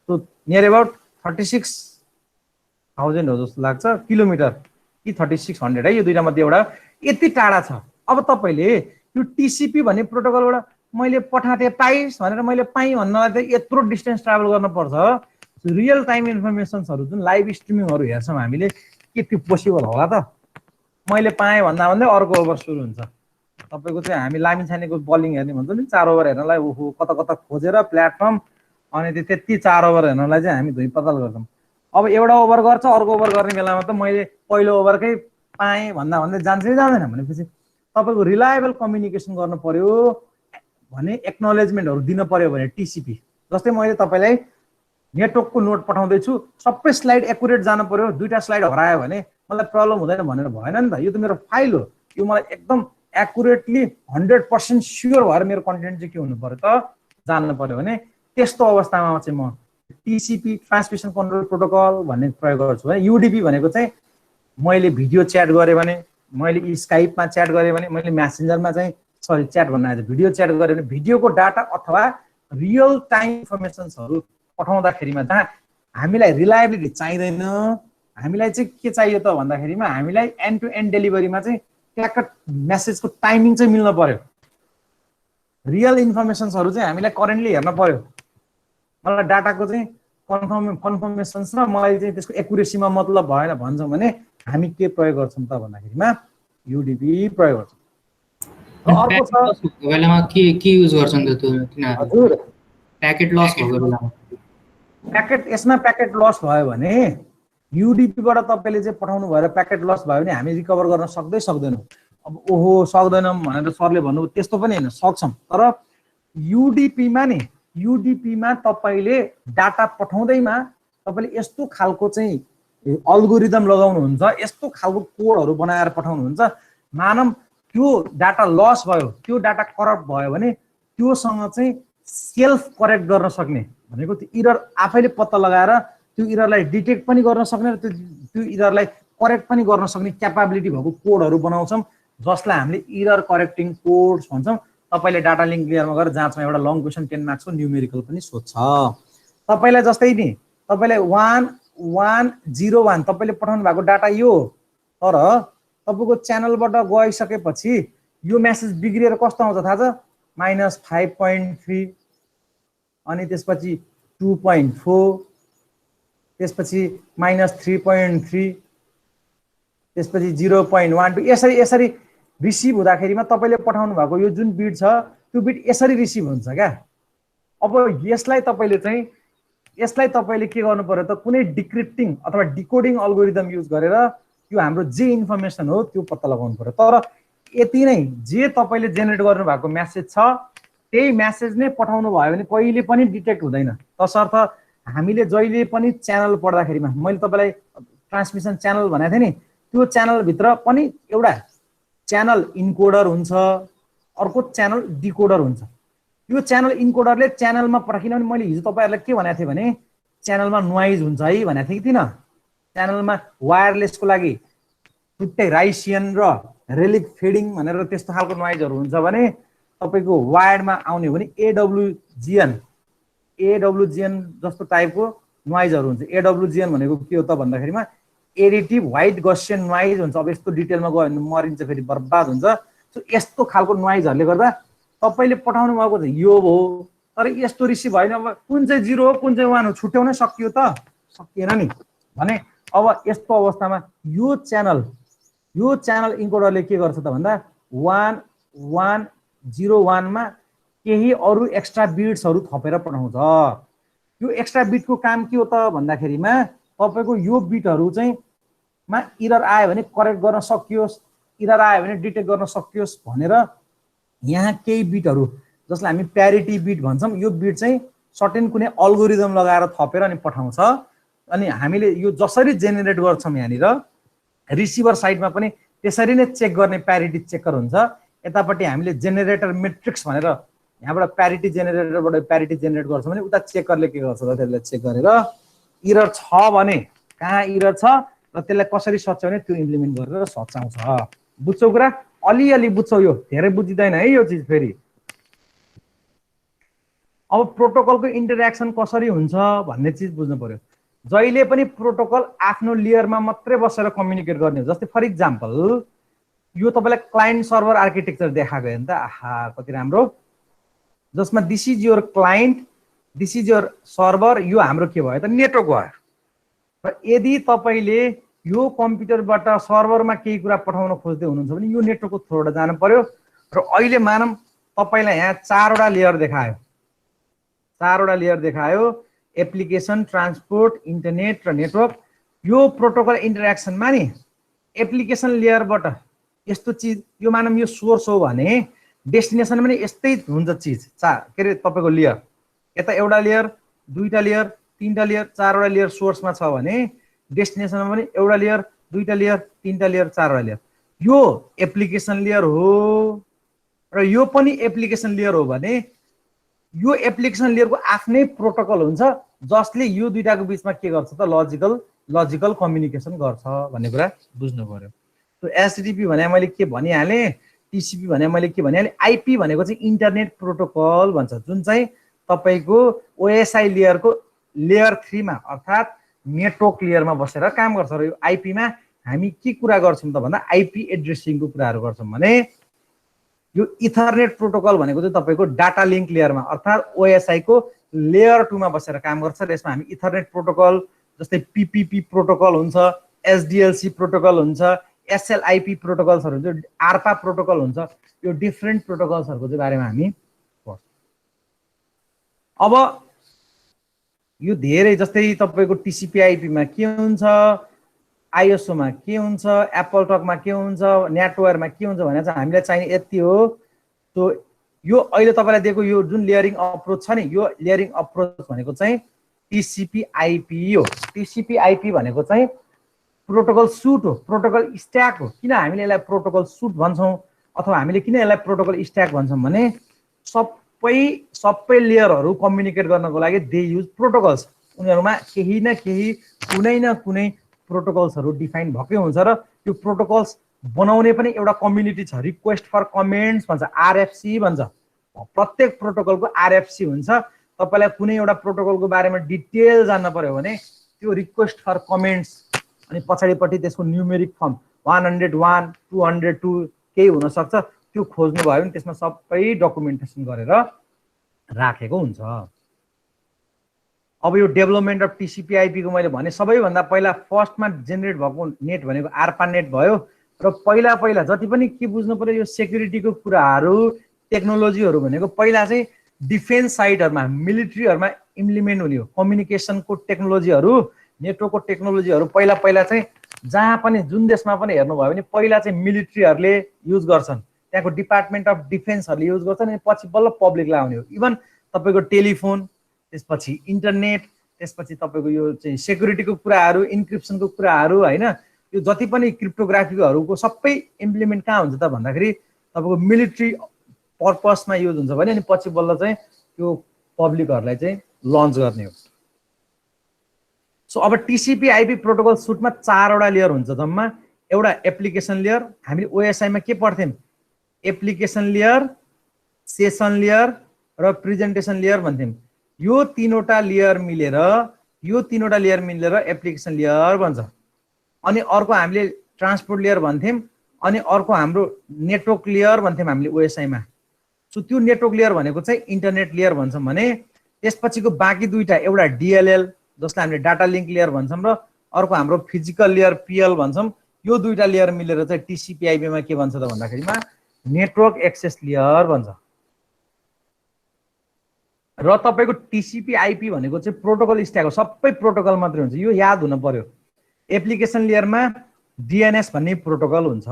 सो नियर अबाउट 36,000 हो जस्तो लाग्छ किलोमिटर कि 3600 है, यो दुईटा मध्ये एउटा यति टाढा छ। अब तपाईँले यो टिसिपी भन्ने प्रोटोकलबाट मैले पठाएँ पाइस भनेर मैले पाएँ भन्नलाई त यत्रो डिस्टेन्स ट्राभल गर्नुपर्छ। रियल टाइम इन्फर्मेसन्सहरू जुन लाइभ स्ट्रिमिङहरू हेर्छौँ हामीले के त्यो पोसिबल होला त? मैले पाएँ भन्दा भन्दै अर्को ओभर सुरु हुन्छ। तपाईँको चाहिँ हामी लामिछानेको बलिङ हेर्ने भन्छ नि, 4 ओभर हेर्नलाई ओहो कता कता खोजेर प्लेटफर्म अनि त्यति 4 ओभर हेर्नलाई चाहिँ हामी धुइ पताल गर्छौँ। अब एउटा ओभर गर्छ, अर्को ओभर गर्ने बेलामा त मैले पहिलो ओभरकै पाएँ भन्दा भन्दै जान्छ कि जाँदैन भनेपछि तपाईँको रिलायबल कम्युनिकेसन गर्नु पर्यो भने एक्नोलेजमेन्टहरू दिन पर्यो भने टिसिपी जस्तै मैले तपाईँलाई नेटवर्कको नोट पठाउँदैछु, सबै स्लाइड एकुरेट जानु पर्यो, दुईटा स्लाइड हरायो भने मलाई प्रब्लम हुँदैन भनेर भएन नि त। यो त मेरो फाइल हो, यो मलाई एकदम एक्युरेटली 100% स्योर भएर मेरो कन्टेन्ट चाहिँ के हुनु पर्यो त जान्नु पर्यो भने त्यस्तो अवस्थामा चाहिँ म टिसिपी ट्रान्समिसन कन्ट्रोल प्रोटोकल भन्ने प्रयोग गर्छु है। युडिपी भनेको चाहिँ मैले भिडियो च्याट गरेँ भने, मैले स्काइपमा च्याट गरेँ भने, मैले म्यासेन्जरमा चाहिँ च्याट भन्न आएछ भिडियो च्याट गरेँ भने भिडियोको डाटा अथवा रियल टाइम इन्फर्मेसन्सहरू पठाउँदाखेरिमा जहाँ हामीलाई रिलायबिलिटी चाहिँदैन, हामीलाई चाहिँ के चाहियो त भन्दाखेरिमा हामीलाई एन्ड टु एन्ड डेलिभरीमा चाहिँ ट्याक्क मेसेजको टाइमिङ चाहिँ मिल्न पर्यो। रियल इन्फर्मेसन्सहरू चाहिँ हामीलाई करेन्टली हेर्न पर्यो। मलाई डाटाको चाहिँ कन्फर्मेसन्स र मलाई चाहिँ त्यसको एकुरेसीमा मतलब भएन भन्छौँ भने हामी के प्रयोग गर्छौँ त भन्दाखेरिमा युडिपी प्रयोग गर्छौँ। अर्को छ बेलामा के युज गर्छन् त त्यो हजुर प्याकेट लस भएको बेलामा यसमा प्याकेट लस भयो भने युडिपीबाट तपाईँले चाहिँ पठाउनु भएर प्याकेट लस भयो भने हामी रिकभर गर्न सक्दैनौँ। अब ओहो सक्दैनौँ भनेर सरले भन्नुभयो त्यस्तो पनि होइन, सक्छौँ। तर युडिपीमा तपाईँले डाटा पठाउँदैमा तपाईँले यस्तो खालको चाहिँ अल्गोरिदम लगाउनुहुन्छ, यस्तो खालको कोडहरू बनाएर पठाउनुहुन्छ, मानव त्यो डाटा लस भयो, त्यो डाटा करप्ट भयो भने त्योसँग चाहिँ सेल्फ करेक्ट गर्न सक्ने भनेको त्यो इरर आफैले पत्ता लगाएर त्यो इररलाई डिटेक्ट पनि गर्न सक्ने र त्यो इररलाई करेक्ट पनि गर्न सक्ने क्यापाबिलिटी भएको कोडहरू बनाउँछौँ, जसलाई हामीले इरर करेक्टिङ कोड्स भन्छौँ। तपाईँले डाटा लिङ्क क्लियरमा गएर जाँचमा एउटा लङ क्वेसन 10 मार्क्सको न्युमेरिकल पनि सोध्छ। तपाईँलाई जस्तै नि तपाईँलाई 1101 तपाईँले पठाउनु भएको डाटा यो, तर तपाईँको च्यानलबाट गइसकेपछि यो मेसेज बिग्रिएर कस्तो आउँछ थाहा छ? -5.3 अनि त्यसपछि 2.4 त्यसपछि -3.3 त्यसपछि 0.12 यसरी रिसिभ हुँदाखेरिमा तपाईँले पठाउनु भएको यो जुन बिट छ त्यो बिट यसरी रिसिभ हुन्छ क्या। अब यसलाई तपाईँले के गर्नु पर्यो त कुनै डिक्रिप्टिङ अथवा डिकोडिङ अल्गोरिदम युज गरेर यो हाम्रो जे इन्फर्मेसन हो त्यो पत्ता लगाउनु पर्यो। तर यति नै जे तपाईँले जेनेरेट गर्नु भएको मेसेज छ त्यही मेसेज नै पठाउनु भयो भने कहिले पनि डिटेक्ट हुँदैन। तसर्थ हामीले जहिले पनि च्यानल पढ्दाखेरिमा मैले तपाईँलाई ट्रान्समिसन च्यानल भनेको थिएँ नि, त्यो च्यानलभित्र पनि एउटा च्यानल इन्कोडर हुन्छ, अर्को च्यानल डिकोडर हुन्छ। यो च्यानल इन्कोडरले च्यानलमा पठाए किनभने मैले हिजो तपाईहरुलाई के भनेको थिएँ भने च्यानलमा नोइज हुन्छ है भनेको थिएँ कि थिइनँ च्यानलमा वायरलेसको लागि छुट्टै राइसियन र रेलिक फिडिङ भनेर त्यस्तो खालको नोइजहरु हुन्छ भने तपाईको वायर्डमा आउने हो भने एडब्ल्युजिएन जस्तो टाइपको नोइजहरु हुन्छ एडब्ल्युजिएन भनेको के हो त भन्दाखेरिमा एडिटिभ व्हाइट गसियन नोइज हुन्छ अब यस्तो डिटेलमा गयो भने मरिन्छ फेरि बर्बाद हुन्छ सो यस्तो खालको नोइजहरुले गर्दा तपाईले पठाउनु भएको चाहिँ यो हो तर यस्तो रिसिभ होइन अब कुन चाहिँ 0 हो कुन चाहिँ 1 हो छुट्याउन सकियो त सकिएन नि भने अब यस्तो अवस्थामा यो च्यानल इन्कोडरले के गर्छ त भन्दा 1101 मा केही अरु एक्स्ट्रा बिट्सहरु थपेर पठाउँछ यो एक्स्ट्रा बिटको काम के हो त भन्दाखेरिमा तपाईको यो बिटहरु चाहिँ मा एरर आयो भने करेक्ट गर्न सकियोस् एरर आयो भने डिटेक्ट गर्न सकियोस् भनेर यहाँ केही बिटहरु जसलाई हामी प्यारिटी बिट भन्छौं यो बिट चाहिँ सर्टेन कुनै अल्गोरिदम लगाएर थपेर अनि पठाउँछ अनि हामीले यो जसरी जेनेरेट गर्छौं यहाँनिर रिसिभर साइडमा पनि त्यसरी नै चेक गर्ने प्यारिटी चेकर हुन्छ यतापट्टि हामीले जेनेरेटर मेट्रिक्स भनेर यहाँबाट प्यारिटी जेनेरेटरबाट प्यारिटी जेनेरेट गर्छौं भने उता चेकरले के गर्छ त त्यसलाई चेक गरेर एरर छ भने कहाँ एरर छ र त्यसलाई कसरी सच्याउने त्यो इम्प्लिमेन्ट गरेर सच्याउँछ बुझ्छौ कुरा अलिअलि बुझ्छौ यो धेरै बुझिदैन है यो चीज फेरि अब प्रोटोकलको इन्टरेक्सन कसरी हुन्छ भन्ने चीज बुझ्नु पर्यो जहिले पनि प्रोटोकल आफ्नो लेयरमा मात्रै बसेर कम्युनिकेट गर्ने हो जस्तै फर एक्जाम्पल यो तपाईलाई क्लाइन्ट सर्भर आर्किटेक्चर देखाएको हो नि त आहा कति राम्रो जसमा this is your client this is your server यो हाम्रो के भयो त नेटवर्क भयो र यदि तपाईले यो कम्प्युटरबाट सर्भरमा केही कुरा पठाउन खोज्दै हुनुहुन्छ भने यो नेटवर्कको थ्रुबाट जानु पर्यो र अहिले मानम तपाईलाई यहाँ चारवटा लेयर देखायो एप्लिकेसन ट्रान्सपोर्ट इन्टरनेट र नेटवर्क यो प्रोटोकल इन्टरेक्सनमा नि एप्लिकेसन लेयरबाट यस्तो चीज यो मानम यो सोर्स हो भने डेस्टिनेसन पनि यस्तै हुन्छ चीज के रे तपाईको लेयर यता एउटा लेयर दुईटा लेयर तीनटा लेयर चारवटा लेयर सोर्समा छ भने डेस्टिनेसनमा पनि एउटा लेयर दुईटा लेयर तीनटा लेयर चारवटा लेयर यो एप्लिकेसन लेयर हो र यो पनि एप्लिकेसन लेयर हो भने यो एप्लिकेसन लेयरको आफ्नै प्रोटोकल हुन्छ जसले यो दुईटाको बीचमा के गर्छ त लजिकल कम्युनिकेसन गर्छ भन्ने कुरा बुझ्नु पर्यो त्यो एचटीटीपी भने मैले के भनिहाले टीसीपी भने मैले के भनिहाले आईपी भनेको चाहिँ इन्टरनेट प्रोटोकल भन्छ जुन चाहिँ तपाईको ओएसआई लेयरको लेयर 3 मा अर्थात नेटवर्क लेयरमा बसेर काम गर्छ र यो आईपी मा हामी के कुरा गर्छौं त भन्दा आईपी एड्रेसिङको कुराहरु गर्छौं भने यो इथरनेट प्रोटोकल भनेको चाहिँ तपाईको डाटा लिंक लेयरमा अर्थात ओएसआई को लेयर 2 मा बसेर काम गर्छ र यसमा हामी इथरनेट प्रोटोकल जस्तै पीपीपी प्रोटोकल हुन्छ एसडीएलसी प्रोटोकल हुन्छ एसएलआईपी प्रोटोकल्सहरु हुन्छ आरपा प्रोटोकल हुन्छ यो डिफरेन्ट प्रोटोकल्सहरुको चाहिँ बारेमा हामी पढ्छौं अब यो धेरै जस्तै तपाईको टीसीपी आईपी मा के हुन्छ आईएसओ मा के हुन्छ एप्पल टक मा के हुन्छ नेटवेयर मा के हुन्छ भने चाहिँ हामीलाई चाहिने यति हो सो यो अहिले तपाईलाई दिएको यो जुन लेयरिङ अप्रोच छ नि यो लेयरिङ अप्रोच भनेको चाहिँ टीसीपी आईपी हो टीसीपी आईपी भनेको चाहिँ प्रोटोकल सुट हो प्रोटोकल स्ट्याक हो किन हामीले यसलाई प्रोटोकल सुट भन्छौं अथवा हामीले किन यसलाई प्रोटोकल स्ट्याक भन्छौं भने सबै लेयरहरु कम्युनिकेट गर्नको लागि दे युज प्रोटोकल्स उनीहरुमा केही न केही कुनै न कुनै प्रोटोकल्सहरु डिफाइन भकै हुन्छ र यो प्रोटोकल्स बनाउने पनि एउटा कम्युनिटी छ रिक्वेस्ट फर कमेन्ट्स भन्छ आरएफसी भन्छ प्रत्येक प्रोटोकलको आरएफसी हुन्छ तपाईलाई कुनै एउटा प्रोटोकलको बारेमा डिटेल जान्न पर्यो भने त्यो रिक्वेस्ट फर कमेन्ट्स अनि पछाडीपट्टि त्यसको न्यूमेरिक फर्म 101 202 केही हुन सक्छ त्यो खोज्नु भयो भने त्यसमा सबै डकुमेन्टेसन गरेर राखेको हुन्छ अब यो डेभलपमेन्ट अफ टीसीपी आईपी को मैले भने सबैभन्दा पहिला फर्स्टमा जेनेरेट भएको नेट भनेको आरपा नेट भयो र पहिला जति पनि के बुझ्नु पर्यो यो सेक्युरिटीको कुराहरु टेक्नोलोजीहरु भनेको पहिला चाहिँ डिफेन्स साइडहरुमा मिलिट्रीहरुमा इम्प्लिमेन्ट हुने हो कम्युनिकेसनको टेक्नोलोजीहरु नेटवर्कको टेक्नोलोजीहरु पहिला चाहिँ जहाँ पनि जुन देशमा पनि हेर्नु भयो भने पहिला चाहिँ मिलिट्रीहरुले युज गर्छन् त्यहाँको डिपार्टमेन्ट अफ डिफेन्सहरुले युज गर्छन् अनि पछि बल्ल पब्लिकलाई आउने हो इभन तपाईको टेलिफोन त्यसपछि इन्टरनेट त्यसपछि तपाईको यो चाहिँ सेक्युरिटीको कुराहरु इन्क्रिप्सनको कुराहरु हैन यो जति पनि क्रिप्टोग्राफीहरुको सबै इम्प्लिमेन्ट कहाँ हुन्छ त भन्दाखेरि तपाईको मिलिट्री पर्पसमा युज हुन्छ भने अनि पछि बल्ल चाहिँ त्यो पब्लिकहरूलाई चाहिँ लन्च गर्ने हो। सो अब टिसिपी आइपी प्रोटोकल सुटमा 4 वटा लेयर हुन्छ जम्मा। एउटा एप्लिकेसन लेयर, हामीले ओएसआईमा के पढ्थ्यौँ? एप्लिकेसन लेयर, सेसन लेयर र प्रेजेन्टेसन लेयर भन्थ्यौँ। यो 3वटा लेयर मिलेर एप्लिकेसन लेयर बन्छ। अनि अर्को हामीले ट्रान्सपोर्ट लेयर भन्थ्यौँ। अनि अर्को हाम्रो नेटवर्क लेयर भन्थ्यौँ हामीले ओएसआईमा। सो त्यो नेटवर्क लेयर भनेको चाहिँ इन्टरनेट लेयर भन्छौँ भने त्यसपछिको बाँकी दुईटा, एउटा डिएलएल जसलाई हामीले डाटा लिङ्क लेयर भन्छौँ र अर्को हाम्रो फिजिकल लेयर पिएल भन्छौँ। यो दुईटा लेयर मिलेर चाहिँ टिसिपी आइपीमा के भन्छ त भन्दाखेरिमा नेटवर्क एक्सेस लेयर भन्छ। र तपाईको टिसिपी आइपी भनेको चाहिँ प्रोटोकल स्ट्याक हो, सबै प्रोटोकल मात्रै हुन्छ। यो याद हुन पर्यो। एप्लिकेसन लेयरमा डिएनएस भन्ने प्रोटोकल हुन्छ।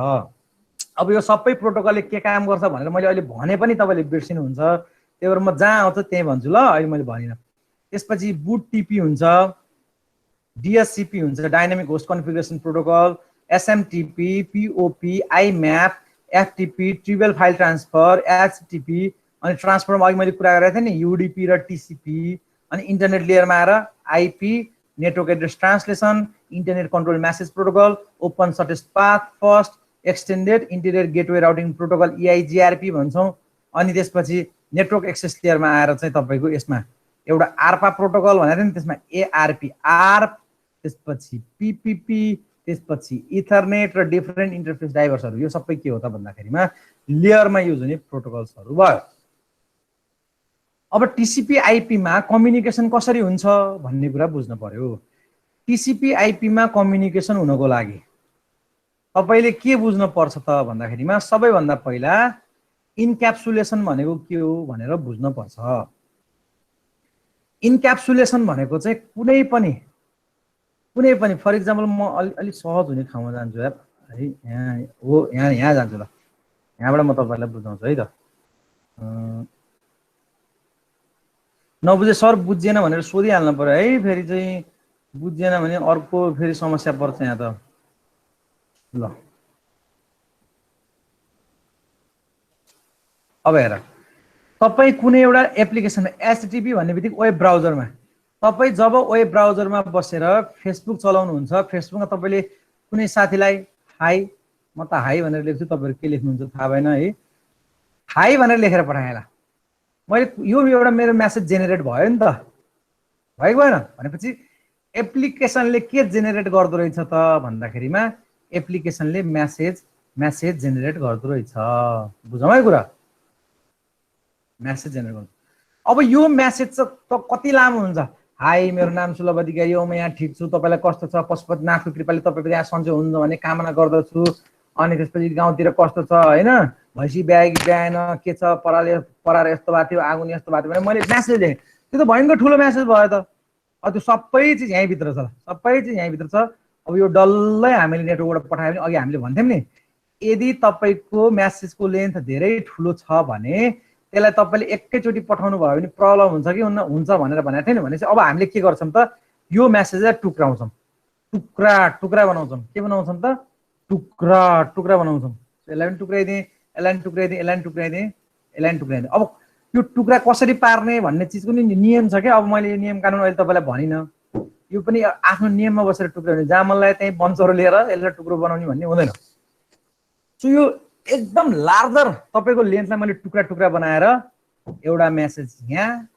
अब यो सबै प्रोटोकलले के काम गर्छ भनेर मैले अहिले भने पनि तपाईँले बिर्सिनुहुन्छ, त्यही भएर म जहाँ आउँछ त्यही भन्छु ल, अहिले मैले भनिनँ। त्यसपछि बुट टिपी हुन्छ, डिएससिपी हुन्छ, dynamic host configuration protocol, SMTP, POP, IMAP, FTP, trivial file transfer, HTTP, अनि ट्रान्सफरमा अघि मैले कुरा गरेको थिएँ नि युडिपी र टिसिपी। अनि इन्टरनेट लेयरमा आएर IP, network address translation, internet control message protocol, open shortest path first, extended interior gateway routing protocol EIGRP भन्छौँ। अनि त्यसपछि नेटवर्क एक्सेस लेयरमा आएर चाहिँ तपाईँको यसमा एउटा आर्पा प्रोटोकल भनेर नि, त्यसमा एआरपी आर्प, त्यसपछि पिपिपी, त्यसपछि इथरनेट र डिफरेन्ट इन्टरफेस ड्राइभर्सहरू। यो सबै के हो त भन्दाखेरिमा लेयरमा युज हुने प्रोटोकल्सहरू भयो। अब टिसिपी आइपीमा कम्युनिकेसन कसरी हुन्छ भन्ने कुरा बुझ्नु पर्यो। टिसिपी आइपीमा कम्युनिकेसन हुनको लागि तपाईँले के बुझ्नु पर्छ त भन्दाखेरिमा सबैभन्दा पहिला इन्क्याप्सुलेसन भनेको के हो भनेर बुझ्नु पर्छ। इन्क्याप्सुलेसन भनेको चाहिँ कुनै पनि फर इक्जाम्पल म अलि सहज हुने ठाउँमा जान्छु यार है, यहाँ जान्छु ल, यहाँबाट म तपाईँलाई बुझाउँछु है त। नबुझे सर बुझिएन भनेर सोधिहाल्नु पर्यो है, फेरि चाहिँ बुझिएन भने अर्को फेरि समस्या पर्छ यहाँ त ल। अब हेर, तपाईँ कुनै एउटा एप्लिकेसन एचटिपी भन्ने बित्तिकै वेब ब्राउजरमा, तपाईँ जब वेब ब्राउजरमा बसेर फेसबुक चलाउनुहुन्छ, फेसबुकमा तपाईँले कुनै साथीलाई हाई, म त हाई भनेर लेख्छु, तपाईँहरू के लेख्नुहुन्छ थाहा भएन है, हाई भनेर लेखेर पठाएँ होला मैले, यो एउटा मेरो म्यासेज जेनेरेट भयो नि त, भएको भएन? भनेपछि एप्लिकेसनले के जेनेरेट गर्दो रहेछ त भन्दाखेरिमा एप्लिकेसनले म्यासेज जेनेरेट गर्दो रहेछ। बुझौँ है कुरा, म्यासेज जेनेरेट गर्नु। अब यो म्यासेज त कति लामो हुन्छ? हाई, मेरो नाम सुलभ अधिकारी हो, म यहाँ ठिक छु, तपाईँलाई कस्तो छ? पशुपतिनाथको कृपाले तपाईँको यहाँ सन्चै हुनुहुन्छ भन्ने कामना गर्दछु। अनि त्यसपछि गाउँतिर कस्तो छ होइन, भैँसी ब्यायो कि ब्याएन, के छ, परार यस्तो भएको थियो, आगुनी यस्तो भएको थियो भने मैले म्यासेज लेखेँ। त्यो त भयङ्कर ठुलो म्यासेज भयो त। अब त्यो सबै चिज यहीँभित्र छ, सबै चिज यहीँभित्र छ। अब यो डल्लै हामीले नेटवर्कबाट पठायो भने अघि हामीले भन्थ्यौँ नि, यदि तपाईँको म्यासेजको लेन्थ धेरै ठुलो छ भने त्यसलाई तपाईँले एकैचोटि पठाउनु भयो भने प्रब्लम हुन्छ कि हुन्छ भनेर भनेको थियो नि। भनेपछि अब हामीले के गर्छौँ त, यो म्यासेजलाई टुक्राउँछौँ, टुक्रा बनाउँछौँ। के बनाउँछौँ त? टुक्रा बनाउँछौँ। यसलाई पनि टुक्राइदिएँ, यसलाई पनि टुक्राइदिएँ, यसलाई पनि टुक्राइदिएँ, यसलाई पनि टुक्राइदिएँ। अब यो टुक्रा कसरी पार्ने भन्ने चिजको नि नियम छ क्या। अब मैले यो नियम कानुन अहिले तपाईँलाई भनिनँ, यो पनि आफ्नो नियममा बसेर टुक्राउने, जहाँ मनलाई त्यहीँ बन्चरो लिएर यसलाई टुक्रो बनाउने भन्ने हुँदैन। सो यो एकदम लार्जर तपाईँको लेन्थलाई मैले टुक्रा बनाएर एउटा म्यासेज यहाँ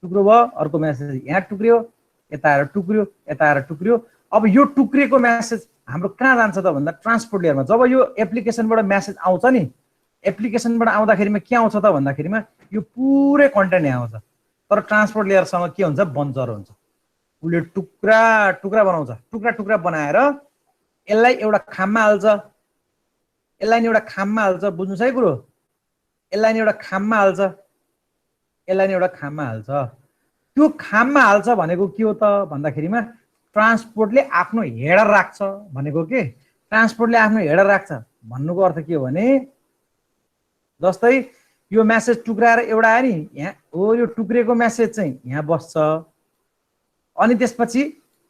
टुक्रो भयो, अर्को म्यासेज यहाँ टुक्रियो, यता आएर टुक्रियो, यता आएर टुक्रियो। अब यो टुक्रिएको म्यासेज हाम्रो कहाँ जान्छ त भन्दा ट्रान्सपोर्ट लेयरमा। जब यो एप्लिकेसनबाट म्यासेज आउँछ नि, एप्लिकेसनबाट आउँदाखेरिमा के आउँछ त भन्दाखेरिमा यो पुरै कन्टेन्ट यहाँ आउँछ। तर ट्रान्सपोर्ट लेयरसँग के हुन्छ? बन्चरो हुन्छ। उसले टुक्रा बनाउँछ, टुक्रा बनाएर यसलाई एउटा खाममा हाल्छ, यसलाई नि एउटा खाममा हाल्छ। बुझ्नुहोस् है कुरो, यसलाई नि एउटा खाममा हाल्छ, यसलाई नि एउटा खाममा हाल्छ। त्यो खाममा हाल्छ भनेको के हो त भन्दाखेरिमा ट्रान्सपोर्टले आफ्नो हेडर राख्छ भनेको के, ट्रान्सपोर्टले आफ्नो हेडर राख्छ भन्नुको अर्थ के हो भने जस्तै यो म्यासेज टुक्राएर एउटा आयो नि, यहाँ हो यो टुक्रेको म्यासेज चाहिँ यहाँ बस्छ। अनि त्यसपछि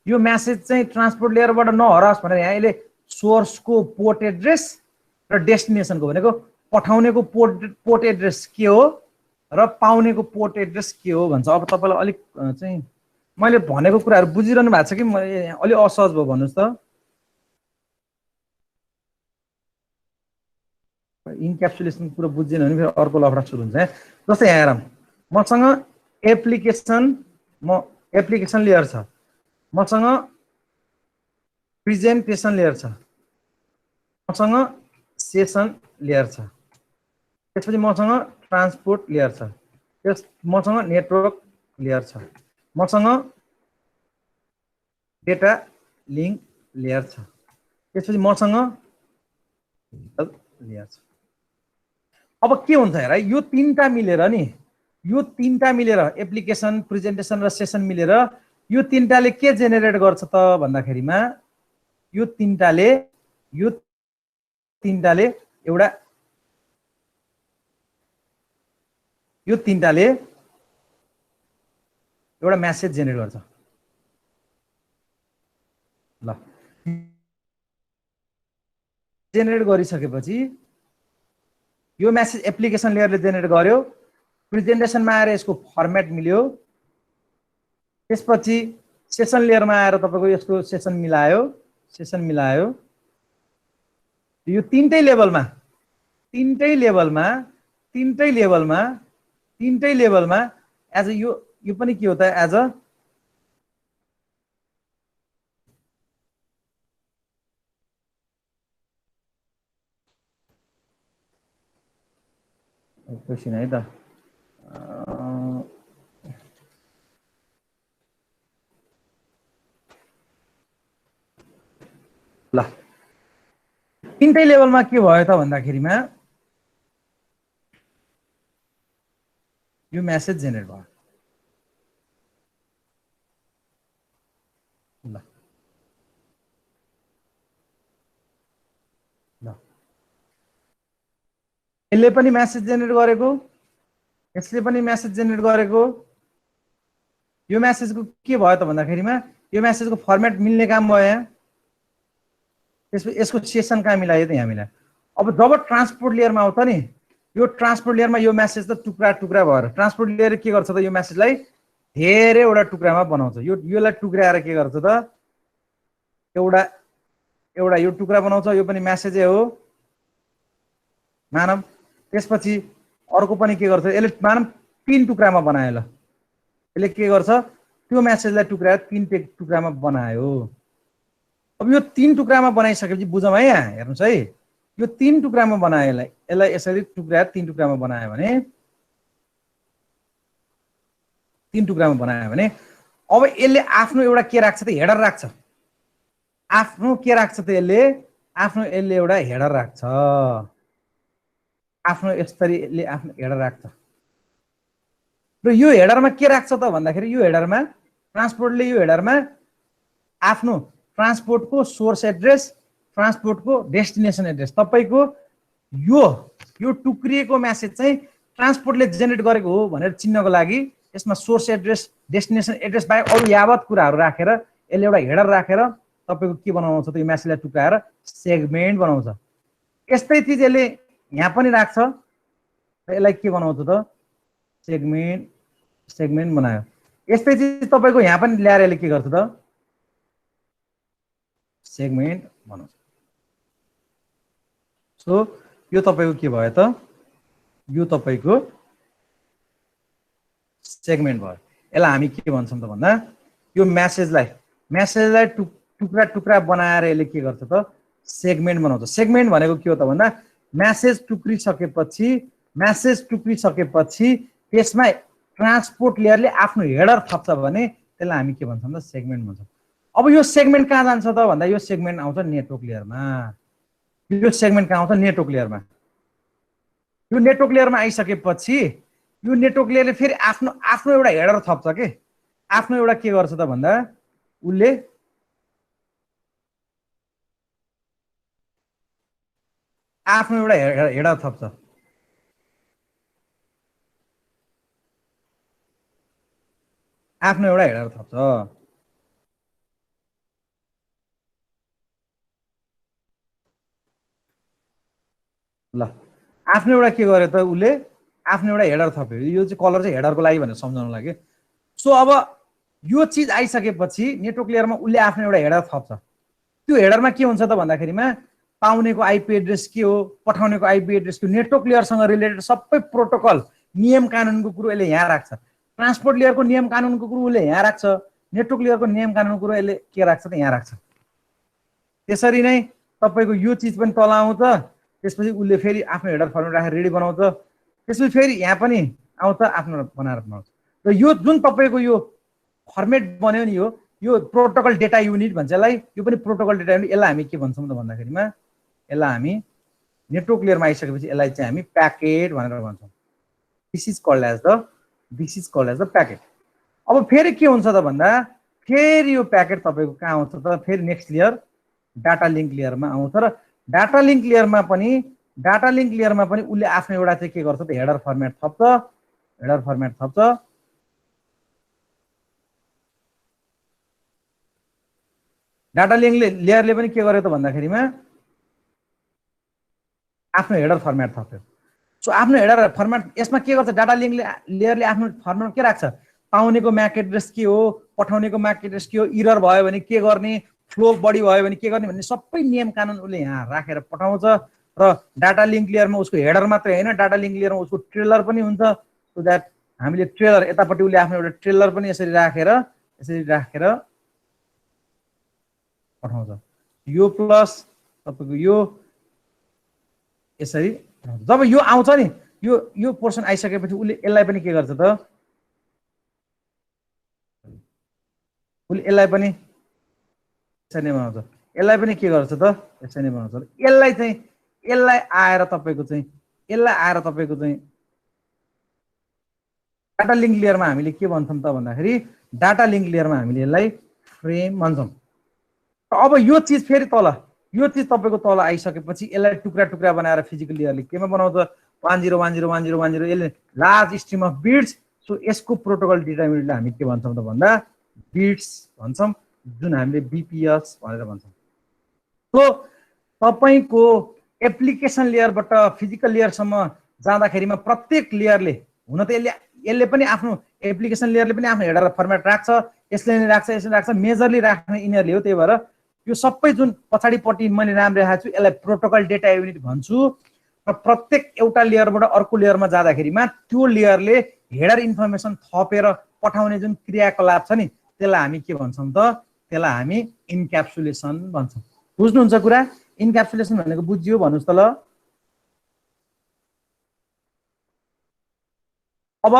यो म्यासेज चाहिँ ट्रान्सपोर्ट लेयरबाट नहरोस् भनेर यहाँ यसले सोर्सको पोर्ट एड्रेस र डेस्टिनेसनको भनेको पठाउनेको पोर्ट एड्रेस के हो र पाउनेको पोर्ट एड्रेस के हो भन्छ। अब तपाईँलाई अलिक चाहिँ मैले भनेको कुराहरू बुझिरहनु भएको छ कि अलि असहज भयो भन्नुहोस् त। इन्क्याप्सुलेसन कुरो बुझ्दैन भने फेरि अर्को लफडा सुरु हुन्छ है। जस्तै यहाँ हेरौँ, मसँग एप्लिकेसन लेयर छ, मसँग प्रेजेन्टेसन लेयर छ, मसँग सेसन लेयर छ, त्यसपछि मसँग ट्रान्सपोर्ट लेयर छ, मसँग नेटवर्क लेयर छ, मसँग डेटा लिङ्क लेयर छ, त्यसपछि मसँग लेयर छ। अब के हुन्छ हेर, यो तीनटा मिलेर नि, यो तीनटा मिलेर एप्लिकेसन, प्रेजेन्टेसन र सेसन मिलेर यो तीनटाले के जेनेरेट गर्छ त भन्दाखेरिमा यो तीनटाले एउटा मेसेज जेनेरेट गर्छ। ल जेनेरेट गरिसकेपछि यो मेसेज एप्लिकेसन लेयरले जेनेरेट गर्यो, प्रेजेन्टेसनमा आएर यसको फर्मेट मिल्यो, त्यसपछि सेसन लेयरमा आएर तपाईको यसको सेसन मिलायो। यो तीनटै लेभलमा एज अ यो पनि के हो त एज अ क्वेसन है त ल तीनटै लेभलमा के भयो त भन्दाखेरिमा यो मेसेज जेनेरेट भयो। ल यसले पनि मेसेज जेनेरेट गरेको, यसले पनि मेसेज जेनेरेट गरेको। यो मेसेजको के भयो त भन्दाखेरिमा यो मेसेजको फर्मेट मिल्ने काम भयो यहाँ। त्यसपछि यसको सेसन कहाँ मिलायो त यहाँ मिलायो। अब जब ट्रान्सपोर्ट लेयरमा आउँछ नि, यो ट्रान्सपोर्ट लेयरमा यो मेसेज त टुक्रा टुक्रा भएर ट्रान्सपोर्ट लेयर के गर्छ त यो मेसेजलाई धेरैवटा टुक्रामा बनाउँछ। योलाई टुक्राएर के गर्छ त एउटा यो टुक्रा बनाउँछ, यो पनि मेसेजै हो मानव। त्यसपछि अर्को पनि के गर्छ, यसले मानव 3 टुक्रामा बनायो। ल यसले के गर्छ, त्यो मेसेजलाई टुक्राएर 3 टुक्रामा बनायो। अब यो 3 टुक्रामा बनाइसकेपछि बुझौँ है, यहाँ हेर्नुहोस् है, यो 3 टुक्रामा बनायो, यसलाई यसरी टुक्राएर 3 टुक्रामा बनायो भने 3 टुक्रामा बनायो भने अब यसले आफ्नो एउटा के राख्छ त हेडर राख्छ। आफ्नो के राख्छ त यसले एउटा हेडर राख्छ। आफ्नो यसरी यसले आफ्नो हेडर राख्छ र यो हेडरमा के राख्छ त भन्दाखेरि यो हेडरमा ट्रान्सपोर्टले यो हेडरमा आफ्नो ट्रान्सपोर्टको सोर्स एड्रेस, ट्रान्सपोर्टको डेस्टिनेसन एड्रेस, तपाईको यो टुक्रिएको मेसेज चाहिँ ट्रान्सपोर्टले जेनेरेट गरेको हो भनेर चिन्नको लागि यसमा सोर्स एड्रेस, डेस्टिनेसन एड्रेस बाहेक अरु यावत कुराहरू राखेर यसले एउटा हेडर राखेर तपाईको के बनाउँछ त यो मेसेजलाई टुक्राएर सेगमेन्ट बनाउँछ। यस्तै चीज यसले यहाँ पनि राख्छ, यसलाई के बनाउँछ त सेगमेन्ट बनायो। यस्तै चीज तपाईको यहाँ पनि ल्याएर यसले के गर्छ त सेगमेन्ट बनाउँछ। सो यो तपाईको के भयो त यो तपाईको सेगमेन्ट भयो। यसलाई हामी के भन्छौँ त भन्दा यो मेसेजलाई टुक्रा टुक्रा बनाएर यसले के गर्छ त सेगमेन्ट बनाउँछ। सेगमेन्ट भनेको के हो त भन्दा मेसेज टुक्रिसकेपछि त्यसमा ट्रान्सपोर्ट लेयरले आफ्नो हेडर थप्छ भने त्यसलाई हामी के भन्छौँ त सेगमेन्ट भन्छौँ। अब यो सेगमेन्ट कहाँ जान्छ त भन्दा यो सेगमेन्ट आउँछ नेटवर्क लेयरमा। यो सेगमेन्ट कहाँ आउँछ नेटवर्क लेयरमा। यो नेटवर्क लेयरमा आइसकेपछि यो नेटवर्क लेयरले फेरि आफ्नो एउटा हेडर थप्छ के। आफ्नो एउटा के गर्छ त भन्दा उसले आफ्नो एउटा हेडर थप्छ। आफ्नो एउटा हेडर थप्छ। ल आफ्नो एउटा के गर्यो त उसले आफ्नो एउटा हेडर थप्यो यो चाहिँ कलर चाहिँ हेडरको लागि भनेर सम्झाउनु लागि सो अब यो चिज आइसकेपछि नेटवर्क लेयरमा उसले आफ्नो एउटा हेडर थप्छ त्यो हेडरमा के हुन्छ त भन्दाखेरिमा पाउनेको आइपी एड्रेस के हो पठाउनेको आइपी एड्रेस के हो नेटवर्क लेयरसँग रिलेटेड सबै प्रोटोकल नियम कानुनको कुरो यसले यहाँ राख्छ ट्रान्सपोर्ट लेयरको नियम कानुनको कुरो उसले यहाँ राख्छ नेटवर्क लेयरको नियम कानुनको कुरो यसले के राख्छ त यहाँ राख्छ त्यसरी नै तपाईको यो चिज पनि तल आउँछ त्यसपछि उसले फेरि आफ्नो हेडर फर्मेट राखेर रेडी बनाउँछ त्यसपछि फेरि यहाँ पनि आउँछ आफ्नो बनाएर बनाउँछ र यो जुन तपाईको यो फर्मेट बन्यो नि यो प्रोटोकल डेटा युनिट भन्छ यसलाई यो पनि प्रोटोकल डेटा युनिट यसलाई हामी के भन्छौँ त भन्दाखेरिमा यसलाई हामी नेटवर्क लेयरमा आइसकेपछि यसलाई चाहिँ हामी प्याकेट भनेर भन्छौँ this is called as the packet अब फेरि के हुन्छ त भन्दा फेरि यो प्याकेट तपाईको कहाँ आउँछ त फेरि नेक्स्ट लेयर डाटा लिङ्क लेयरमा आउँछ र डाटा लिङ्क लेयरमा पनि उसले आफ्नो एउटा चाहिँ के गर्छ त हेडर फर्मेट थप्छ डाटा लिङ्क लेयरले पनि के गर्यो त भन्दाखेरिमा आफ्नो हेडर फर्मेट थप्यो सो आफ्नो हेडर फर्मेट यसमा के गर्छ डाटा लिङ्क लेयरले आफ्नो फर्मेट के राख्छ पाउनेको म्याक एड्रेस के हो पठाउनेको म्याक एड्रेस के हो इरर भयो भने के गर्ने फ्लो बढी भयो भने के गर्ने भन्ने सबै नियम कानुन उसले यहाँ राखेर पठाउँछ र डाटा लिङ्क लेयरमा उसको हेडर मात्रै होइन डाटा लिङ्क लेयरमा उसको ट्रेलर पनि हुन्छ सो द्याट हामीले ट्रेलर यतापट्टि उसले आफ्नो एउटा ट्रेलर पनि यसरी राखेर पठाउँछ यो प्लस तपाईको यो यसरी जब यो आउँछ नि यो पोर्सन आइसकेपछि उसले यसलाई पनि के गर्छ त उसले यसलाई पनि यसरी नै बनाउँछ यसलाई पनि के गर्छ त यसरी नै बनाउँछ यसलाई आएर तपाईको चाहिँ डाटा लिङ्क लेयरमा हामीले के भन्छौँ त भन्दाखेरि डाटा लिङ्क लेयरमा हामीले यसलाई फ्रेम भन्छौँ अब यो चिज फेरि तल यो चिज तपाईको तल आइसकेपछि यसलाई टुक्रा टुक्रा बनाएर फिजिकल लेयरले केमा बनाउँछ 10101010 यसले large stream of bits so यसको प्रोटोकल डेटा युनिटलाई हामी के भन्छौँ त भन्दा बिट्स भन्छौँ जुन हामीले बीपीएस भनेर भन्छौँ सो तपाईको एप्लिकेसन लेयरबाट फिजिकल लेयरसम्म जाँदाखेरिमा प्रत्येक लेयरले हुन त यसले पनि आफ्नो एप्लिकेसन लेयरले पनि आफ्नो हेडर फर्मेट राख्छ यसले राख्छ मेजरली राख्ने यिनीहरूले हो त्यही भएर यो सबै जुन पछाडिपट्टि मैले नाम राखेको छु यसलाई प्रोटोकल डेटा युनिट भन्छु र प्रत्येक एउटा लेयरबाट अर्को लेयरमा जाँदाखेरिमा त्यो लेयरले हेडर इन्फर्मेसन थपेर पठाउने जुन क्रियाकलाप छ नि त्यसलाई हामी के भन्छौँ त त्यसलाई हामी इन्क्याप्सुलेसन भन्छौँ बुझ्नुहुन्छ कुरा इन्क्याप्सुलेसन भनेको बुझ्यो भन्नुस् त ल अब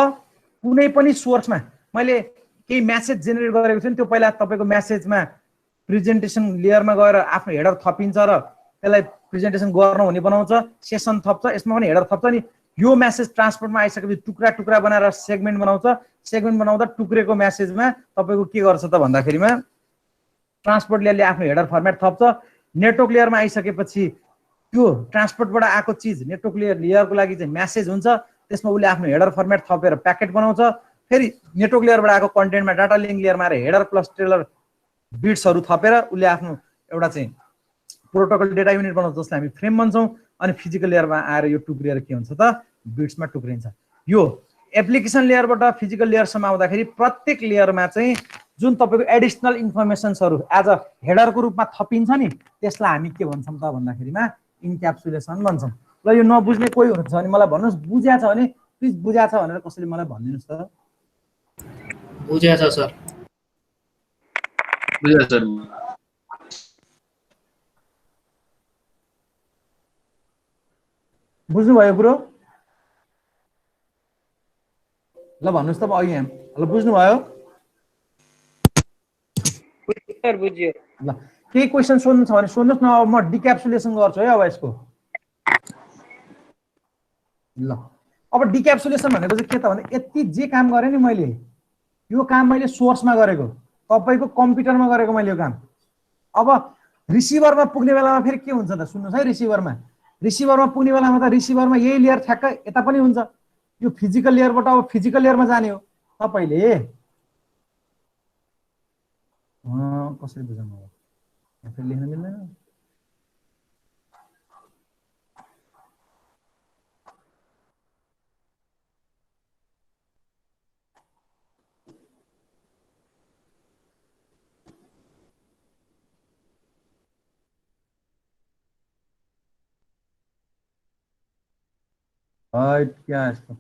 कुनै पनि सोर्समा मैले केही म्यासेज जेनेरेट गरेको छु नि त्यो पहिला तपाईको म्यासेजमा प्रेजेन्टेसन लेयरमा गएर आफ्नो हेडर थपिन्छ र त्यसलाई प्रेजेन्टेसन गर्न हुने बनाउँछ सेसन थप्छ यसमा पनि हेडर थप्छ नि यो म्यासेज ट्रान्सपोर्टमा आइसकेपछि टुक्रा टुक्रा बनाएर सेगमेन्ट बनाउँछ सेगमेन्ट बनाउँदा टुक्रेको म्यासेजमा तपाईको के गर्छ त भन्दाखेरिमा ट्रान्सपोर्ट लेयरले आफ्नो हेडर फर्मेट थप्छ नेटवर्क लेयरमा आइसकेपछि त्यो ट्रान्सपोर्टबाट आएको चिज नेटवर्क लेयरको लागि चाहिँ म्यासेज हुन्छ त्यसमा उसले आफ्नो हेडर फर्मेट थपेर प्याकेट बनाउँछ फेरि नेटवर्क लेयरबाट आएको कन्टेन्टमा डाटा लिङ्क लेयरमा आएर हेडर प्लस ट्रेलर बिट्सहरू थपेर उसले आफ्नो एउटा चाहिँ प्रोटोकल डेटा युनिट बनाउँछ जसलाई हामी फ्रेम भन्छौँ अनि फिजिकल लेयरमा आएर यो टुक्रिएर के हुन्छ त बिट्समा टुक्रिन्छ यो एप्लिकेसन लेयरबाट फिजिकल लेयरसम्म आउँदाखेरि प्रत्येक लेयरमा चाहिँ जुन तपाईको एडिसनल इन्फर्मेसन्सहरू एज अ हेडरको रूपमा थपिन्छ नि त्यसलाई हामी के भन्छौँ त भन्दाखेरिमा इन्क्याप्सुलेसन भन्छौँ ल यो नबुझ्ने कोही हुनुहुन्छ भने मलाई भन्नुहोस् बुझ्या छ भने प्लिज बुझ्या छ भनेर कसैले मलाई भनिदिनुहोस् त बुझ्या छ सर बुझ्या सर बुझ्नुभयो कुरो ल भन्नुहोस् त अघि यहाँ ल बुझ्नुभयो सर बुझ्यो ल केही क्वेसन सोध्नु छ भने सोध्नुहोस् न अब म डिक्याप्सुलेसन गर्छु है अब यसको ल अब डिक्याप्सुलेसन भनेको चाहिँ के त भने यति जे काम गरेँ नि मैले यो काम मैले सोर्समा गरेको तपाईको कम्प्युटरमा गरेको मैले यो काम अब रिसिभरमा पुग्ने बेलामा फेरि के हुन्छ त सुन्नुहोस् है रिसिभरमा पुग्ने बेलामा त रिसिभरमा यही लेयर ठ्याक्क यता पनि हुन्छ यो फिजिकल लेयरबाट अब फिजिकल लेयरमा जाने हो तपाईले कसरी बुझाउनु हो फेरि लेख्न मिल्दैन हट क्या यस्तो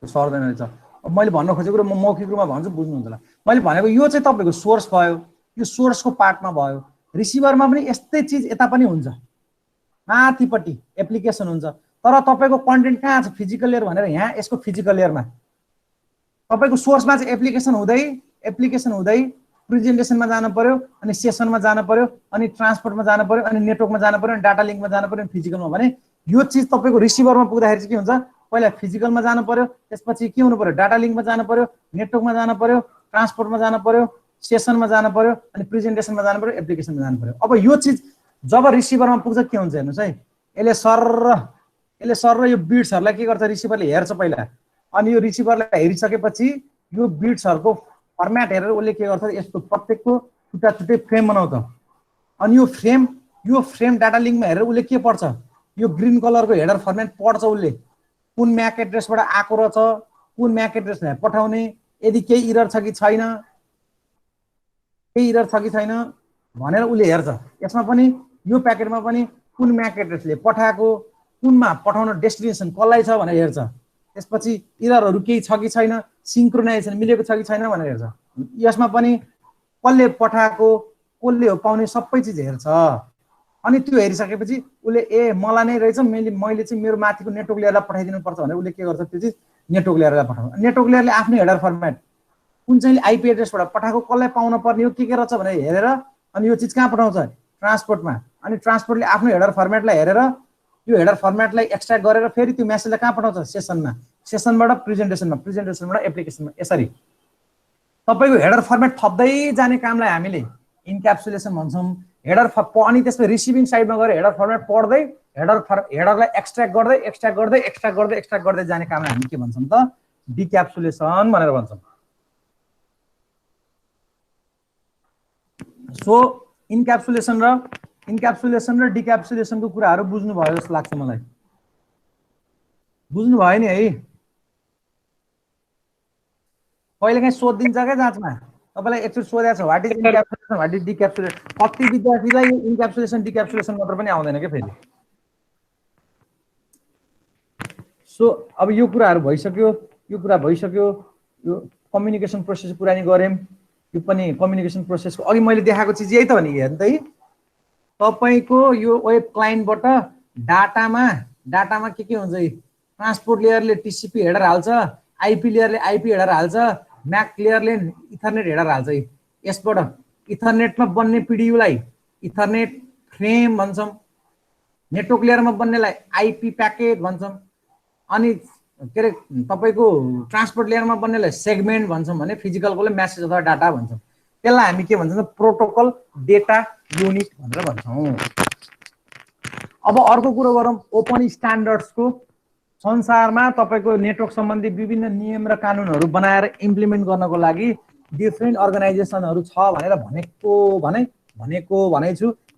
सर्दैन रहेछ। अब मैले भन्न खोजेको कुरो म मौखिक रूपमा भन्छु, बुझ्नुहुन्छ होला। मैले भनेको यो चाहिँ तपाईँको सोर्स भयो, यो सोर्सको पार्टमा भयो। रिसिभरमा पनि यस्तै चिज यता पनि हुन्छ, माथिपट्टि एप्लिकेसन हुन्छ। तर तपाईँको कन्टेन्ट कहाँ छ फिजिकल लेयर भनेर, यहाँ यसको फिजिकल लेयरमा तपाईँको सोर्समा चाहिँ एप्लिकेसन हुँदै प्रेजेन्टेसनमा जानु पर्यो, अनि सेसनमा जानु पर्यो, अनि ट्रान्सपोर्टमा जानु पर्यो, अनि नेटवर्कमा जानु पर्यो, अनि डाटा लिङ्कमा जानु पर्यो, अनि फिजिकलमा। भने यो चिज तपाईँको रिसिभरमा पुग्दाखेरि चाहिँ के हुन्छ, पहिला फिजिकलमा जानु पर्यो, त्यसपछि के हुनु पर्यो, डाटा लिङ्कमा जानु पर्यो, नेटवर्कमा जानु पर्यो, ट्रान्सपोर्टमा जानु पर्यो, सेसनमा जानु पर्यो, अनि प्रेजेन्टेसनमा जानु पर्यो, एप्लिकेसनमा जानु पर्यो। अब यो चिज जब रिसिभरमा पुग्छ के हुन्छ हेर्नुहोस् है, यसले सर यो बिट्सहरूलाई के गर्छ, रिसिभरले हेर्छ पहिला। अनि यो रिसिभरलाई हेरिसकेपछि यो बिट्सहरूको फर्मेट हेरेर उसले के गर्छ, यसको प्रत्येकको छुट्टा छुट्टै फ्रेम बनाउँछ। अनि यो फ्रेम डाटा लिङ्कमा हेरेर उसले के पढ्छ, यो ग्रिन कलरको हेडर फर्मेट पढ्छ उसले, कुन म्याक एड्रेसबाट आएको रहेछ, कुन म्याक एड्रेसलाई पठाउने, यदि केही इरर छ कि छैन भनेर उसले हेर्छ। यसमा पनि यो प्याकेटमा पनि कुन म्याक एड्रेसले पठाएको, कुनमा पठाउन डेस्टिनेसन कसलाई छ भनेर हेर्छ। त्यसपछि इररहरू केही छ कि छैन, सिङ्क्रोनाइजेसन मिलेको छ कि छैन भनेर हेर्छ। यसमा पनि कसले पठाएको, कसले हो पाउने, सबै चिज हेर्छ। अनि त्यो हेरिसकेपछि उसले मलाई नै रहेछ, मैले चाहिँ मेरो माथिको नेटवर्क लेयरलाई पठाइदिनुपर्छ भनेर उसले के गर्छ, त्यो चिज नेटवर्क लेयरलाई पठाउँछ। नेटवर्क लेयरले आफ्नो हेडर फर्मेट कुन चाहिँ आइपी एड्रेसबाट पठाएको कसलाई पाउन पर्ने हो, के रहेछ भनेर हेरेर अनि यो चिज कहाँ पठाउँछ, ट्रान्सपोर्टमा। अनि ट्रान्सपोर्टले आफ्नो हेडर फर्मेटलाई हेरेर यो हेडर फर्मेटलाई एक्सट्र्याक्ट गरेर फेरि त्यो मेसेजलाई कहाँ पठाउँछ, सेसनबाट प्रेजेन्टेसनबाट एप्लिकेसनमा। यसरी तपाईँको हेडर फर्मेट थप्दै जाने कामलाई हामीले इन्क्याप्सुलेसन भन्छौँ। अनि त्यसपछि रिसिभिङ साइडमा गएर हेडर फर्मेट पढ्दै हेडरलाई एक्सट्र्याक्ट गर्दै जाने कामलाई हामी के भन्छौँ त, डिक्याप्सुलेसन भनेर भन्छौँ। सो इन्क्याप्सुलेसन र डिक्याप्सुलेसनको कुराहरू बुझ्नुभयो जस्तो लाग्छ मलाई। बुझ्नुभयो नि है? कहिलेकाहीँ सोधिदिन्छ क्या जाँचमा, तपाईँलाई एकचोटि सोधेको छ व्हाट इज इन्क्याप्सुलेसन, व्हाट इज डिक्याप्सुलेसन। कति विद्यार्थीलाई इन्क्याप्सुलेसन डिक्याप्सुलेसन मात्र पनि आउँदैन क्या फेरि। सो अब यो कुराहरू भइसक्यो, यो कम्युनिकेसन प्रोसेस पुरा नि गऱ्यौँ। यो पनि कम्युनिकेसन प्रोसेसको अघि मैले देखाएको चिज यही त भने हेर्नु त है, तपाईँको यो वेब क्लाइन्टबाट डाटामा के हुन्छ है, ट्रान्सपोर्ट लेयरले टिसिपी हेडर हाल्छ, आइपी लेयरले आइपी हेडर हाल्छ, म्याक लेयरले इथरनेट हेडर हाल्छ। यसबाट इथरनेटमा बन्ने पिडियूलाई इथरनेट फ्रेम भन्छौँ, नेटवर्क लेयरमा बन्नेलाई आइपी प्याकेट भन्छौँ, अनि के अरे तपाईँको ट्रान्सपोर्ट लेयरमा बन्नेलाई सेगमेन्ट भन्छौँ भने फिजिकलकोलाई म्यासेज अथवा डाटा भन्छौँ। त्यसलाई हामी के भन्छौँ, प्रोटोकल डेटा युनिट भनेर भन्छौँ। अब अर्को कुरो गरौँ, ओपन स्ट्यान्डर्ड्सको संसारमा तपाईँको नेटवर्क सम्बन्धी विभिन्न नियम र कानुनहरू बनाएर इम्प्लिमेन्ट गर्नको लागि डिफ्रेन्ट अर्गनाइजेसनहरू छ भनेर भनेछु।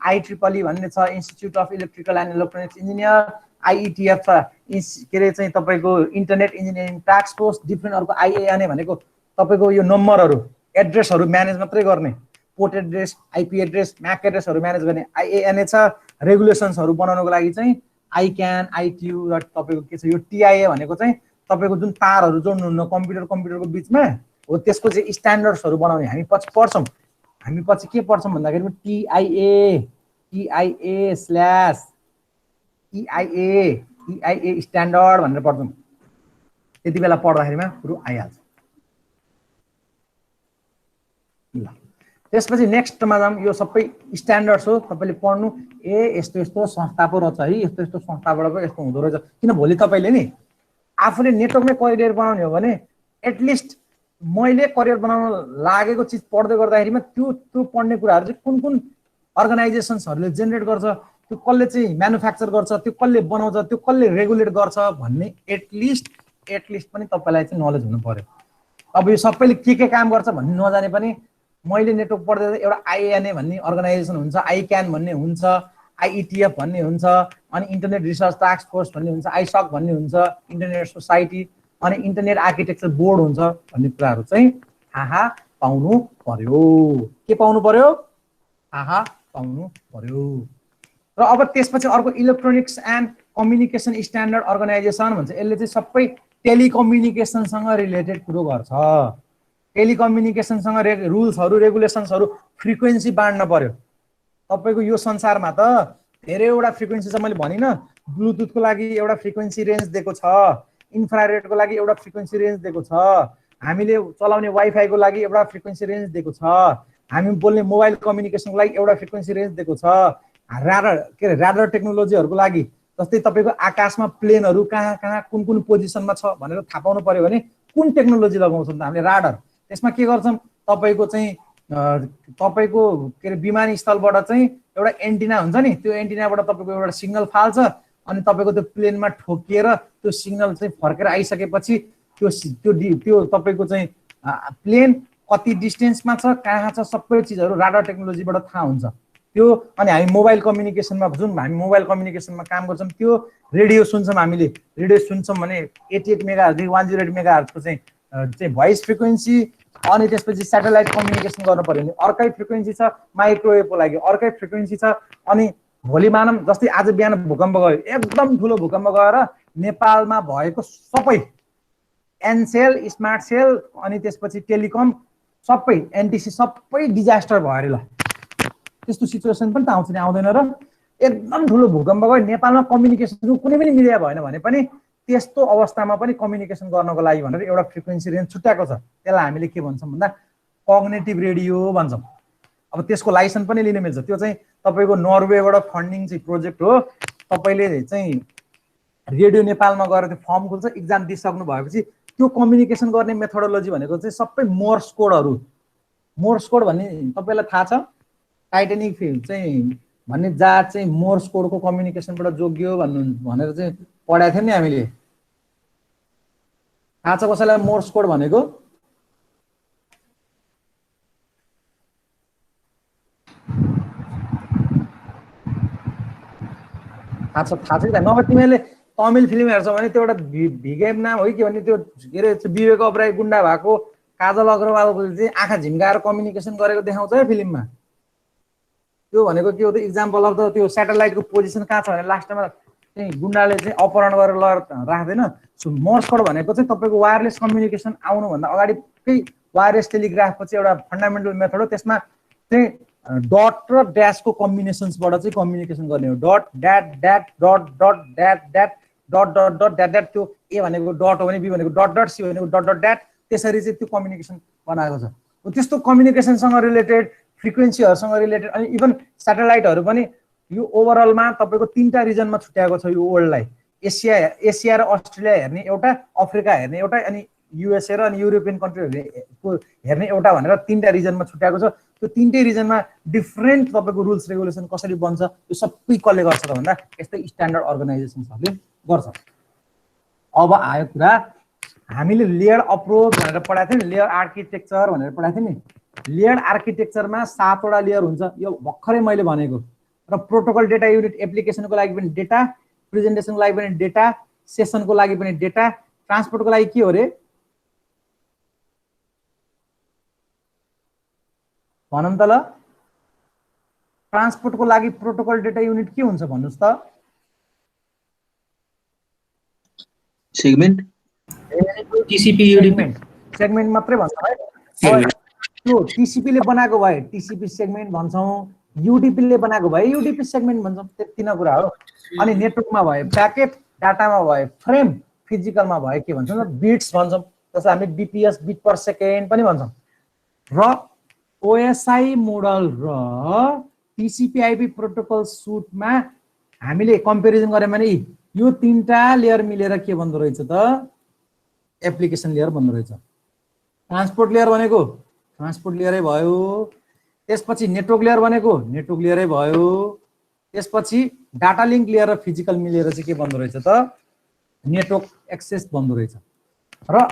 IEEE भन्ने छ, institute of electrical and electronics engineer. IETF छ, के अरे चाहिँ तपाईँको internet engineering task force. Different अर्को IANA भनेको तपाईँको यो नम्बरहरू एड्रेसहरू म्यानेज मात्रै गर्ने, port address, IP address, MAC एड्रेसहरू म्यानेज गर्ने IANA छ। रेगुलेसन्सहरू बनाउनको लागि चाहिँ ICANN, ITU र तपाईँको के छ यो TIA भनेको चाहिँ तपाईँको जुन तारहरू जोड्नुहुन्न कम्प्युटरको बिचमा हो, त्यसको चाहिँ स्ट्यान्डर्ड्सहरू बनाउने हामी पछि पढ्छौँ। हामी पछि के पढ्छौँ भन्दाखेरि TIA स्ट्यान्डर्ड भनेर पढ्छौँ। त्यति बेला पढ्दाखेरिमा कुरो आइहाल्छ। ल त्यसपछि नेक्स्टमा जाऊँ। यो सबै स्ट्यान्डर्ड्स हो, तपाईँले पढ्नु। यस्तो संस्था पो रहेछ है, यस्तो संस्थाबाट पो यस्तो हुँदो रहेछ। किन भोलि तपाईँले नि आफूले नेटवर्कमै करियर बनाउने हो भने एटलिस्ट मैले करियर बनाउन लागेको चिज पढ्दै गर्दाखेरिमा त्यो पढ्ने कुराहरू चाहिँ कुन अर्गनाइजेसन्सहरूले जेनेरेट गर्छ, त्यो कसले चाहिँ म्यानुफ्याक्चर गर्छ, त्यो कसले बनाउँछ, त्यो कसले रेगुलेट गर्छ भन्ने एटलिस्ट पनि तपाईँलाई चाहिँ नलेज हुनु पर्यो। अब यो सबैले के काम गर्छ भन्ने नजाने पनि मैले नेटवर्क पढ्दै एउटा IANA भन्ने अर्गनाइजेसन हुन्छ, ICANN भन्ने हुन्छ, IETF भन्ने हुन्छ, अनि इन्टरनेट रिसर्च टास्क फोर्स भन्ने हुन्छ, ISOC भन्ने हुन्छ, इन्टरनेट सोसाइटी, अनि इन्टरनेट आर्किटेक्चर बोर्ड हुन्छ भन्ने कुराहरू चाहिँ थाहा पाउनु पर्यो। के पाउनु पर्यो? थाहा पाउनु पर्यो। र अब त्यसपछि अर्को electronics and communication standard organisation भन्छ। यसले चाहिँ सबै टेलिकम्युनिकेसनसँग रिलेटेड कुरो गर्छ। टेलिकम्युनिकेसनसँग रुल्सहरू रेगुलेसन्सहरू फ्रिक्वेन्सी बाँड्न पर्यो। तपाईँको यो संसारमा त धेरैवटा फ्रिक्वेन्सी छ। मैले भनिनँ, ब्लुटुथको लागि एउटा फ्रिक्वेन्सी रेन्ज दिएको छ, इन्फ्रारेडको लागि एउटा फ्रिक्वेन्सी रेन्ज दिएको छ, हामीले चलाउने वाइफाईको लागि एउटा फ्रिक्वेन्सी रेन्ज दिएको छ, हामी बोल्ने मोबाइल कम्युनिकेसनको लागि एउटा फ्रिक्वेन्सी रेन्ज दिएको छ। राडर टेक्नोलोजीहरूको लागि जस्तै तपाईँको आकाशमा प्लेनहरू कहाँ कहाँ कुन कुन पोजिसनमा छ भनेर थाहा पाउनु पर्यो भने कुन टेक्नोलोजी लगाउँछौँ त हामीले? राडर। त्यसमा के गर्छौँ, तपाईँको चाहिँ तपाईँको के अरे विमानस्थलबाट चाहिँ एउटा एन्टिना हुन्छ नि, त्यो एन्टिनाबाट तपाईँको एउटा सिग्नल फाल्छ अनि तपाईँको त्यो प्लेनमा ठोकिएर त्यो सिग्नल चाहिँ फर्केर आइसकेपछि त्यो त्यो त्यो तपाईँको चाहिँ प्लेन कति डिस्टेन्समा छ, कहाँ छ, सबै चिजहरू राडर टेक्नोलोजीबाट थाहा हुन्छ त्यो। अनि हामी मोबाइल कम्युनिकेसनमा जुन हामी मोबाइल कम्युनिकेसनमा काम गर्छौँ त्यो रेडियो सुन्छौँ। हामीले रेडियो सुन्छौँ भने 88 मेगाहर्जदेखि 108 मेगाहर्जको चाहिँ भोइस फ्रिक्वेन्सी। अनि त्यसपछि स्याटेलाइट कम्युनिकेसन गर्नु पर्यो भने अर्कै फ्रिक्वेन्सी छ, माइक्रोवेभको लागि अर्कै फ्रिक्वेन्सी छ। अनि भोलि मानौँ जस्तै आज बिहान भूकम्प गयो, एकदम ठुलो भूकम्प गएर नेपालमा भएको सबै एनसेल, स्मार्ट सेल अनि त्यसपछि टेलिकम सबै एनटिसी सबै डिजास्टर भयो अरे। ल त्यस्तो सिचुएसन पनि त आउँछ नि, आउँदैन र? एकदम ठुलो भूकम्प गयो, नेपालमा कम्युनिकेसन कुनै पनि मिडिया भएन भने पनि त्यस्तो अवस्थामा पनि कम्युनिकेसन गर्नको लागि भनेर एउटा फ्रिक्वेन्सी रेन्ज छुट्याएको छ। त्यसलाई हामीले के भन्छौँ भन्दा कग्नेटिभ रेडियो भन्छौँ। अब त्यसको लाइसेन्स पनि लिन मिल्छ। त्यो चाहिँ तपाईँको नर्वेबाट फन्डिङ चाहिँ प्रोजेक्ट हो। तपाईँले चाहिँ रेडियो नेपालमा गएर त्यो फर्म खुल्छ, इक्जाम दिइसक्नु भएपछि त्यो कम्युनिकेसन गर्ने मेथोडोलोजी भनेको चाहिँ सबै मोर्स कोडहरू। मोर्स कोड भन्ने तपाईँलाई थाहा छ? टाइटेनिक चाहिँ भन्ने जहाज चाहिँ मोर्स कोडको कम्युनिकेसनबाट जोगियो भनेर चाहिँ पढाएको थियो नि हामीले। थाहा छ कसैलाई मोर्स कोड भनेको? थाहा छ नभए तिमीहरूले तमिल फिल्म हेर्छौ भने त्यो एउटा भिगेम नाम हो कि भन्ने त्यो के अरे विवेक ओबराय गुन्डा भएको काजल अग्रवालको चाहिँ आँखा झिम्काएर कम्युनिकेसन गरेको देखाउँछ है फिल्ममा। त्यो भनेको के हो त? इक्जाम्पल अफ द त्यो स्याटेलाइटको पोजिसन कहाँ छ भने लास्टमा चाहिँ गुन्डाले चाहिँ अपहरण गरेर लगेर राख्दैन। सो मोर्स कोड भनेको चाहिँ तपाईँको वायरलेस कम्युनिकेसन आउनुभन्दा अगाडिकै वायरलेस टेलिग्राफको चाहिँ एउटा फन्डामेन्टल मेथड हो। त्यसमा चाहिँ डट र ड्यासको कम्बिनेसन्सबाट चाहिँ कम्युनिकेसन गर्ने हो। Dot that that dot dot that that dot dot dot that that. त्यो ए भनेको डट हो भने बी भनेको डट डट, सी भनेको डट डट ड्याट, त्यसरी चाहिँ त्यो कम्युनिकेसन बनाएको छ। त्यस्तो कम्युनिकेसनसँग रिलेटेड फ्रिक्वेन्सीहरूसँग रिलेटेड अनि इभन स्याटेलाइटहरू पनि यो ओभरअलमा तपाईँको 3टा रिजनमा छुट्याएको छ यो वर्ल्डलाई। एसिया र अस्ट्रेलिया हेर्ने एउटा, अफ्रिका हेर्ने एउटा, अनि युएसए र अनि युरोपियन कन्ट्रीहरूको हेर्ने एउटा भनेर 3टा रिजनमा छुट्याएको छ। त्यो 3टै रिजनमा डिफ्रेन्ट तपाईँको रुल्स रेगुलेसन कसरी बन्छ यो सबै कसले गर्छ त भन्दा यस्तै स्ट्यान्डर्ड अर्गनाइजेसन्सहरूले गर्छ। अब आयो कुरा हामीले लेयर अप्रोच भनेर पढाएको थियौँ नि, लेयर आर्किटेक्चर भनेर पढाएको थियौँ नि। लेयर आर्किटेक्चरमा 7वटा लेयर हुन्छ, यो भर्खरै मैले भनेको। र प्रोटोकल डेटा युनिट एप्लिकेसनको लागि पनि डेटा, प्रेजेन्टेसनको लागि पनि डेटा, सेसनको लागि पनि डेटा, ट्रान्सपोर्टको लागि के हो रे भनौँ त? ल ट्रान्सपोर्टको लागि प्रोटोकल डेटा युनिट के हुन्छ भन्नुहोस् त? सेगमेन्ट। टिसिपी युडिपी सेगमेन्ट मात्रै भन्छ है। त्यो टिसिपीले बनाएको भए टिसिपी सेगमेन्ट भन्छौँ, युडिपीले बनाएको भए युडिपी सेगमेन्ट भन्छौँ। त्यति नै कुरा हो। अनि नेटवर्कमा भए प्याकेट, डाटामा भए फ्रेम, फिजिकलमा भए के भन्छौँ त? बिट्स भन्छौँ। जस्तो हामी बिपिएस बिट पर सेकेन्ड पनि भन्छौँ। र ओएसआई मोडल र टिसिपी-आइपी प्रोटोकल सुटमा हामीले कम्पेरिजन गऱ्यौँ भने यो 3टा लेयर मिलेर के भन्दो रहेछ त? एप्लिकेसन लेयर भन्दो रहेछ। ट्रान्सपोर्ट लेयर भनेको ट्रान्सपोर्ट लेयरै भयो। त्यसपछि नेटवर्क लेयर भनेको नेटवर्क लेयरै भयो। त्यसपछि डाटा लिङ्क लेयर र फिजिकल मिलेर चाहिँ के भन्दो रहेछ त? नेटवर्क एक्सेस भन्दो रहेछ। र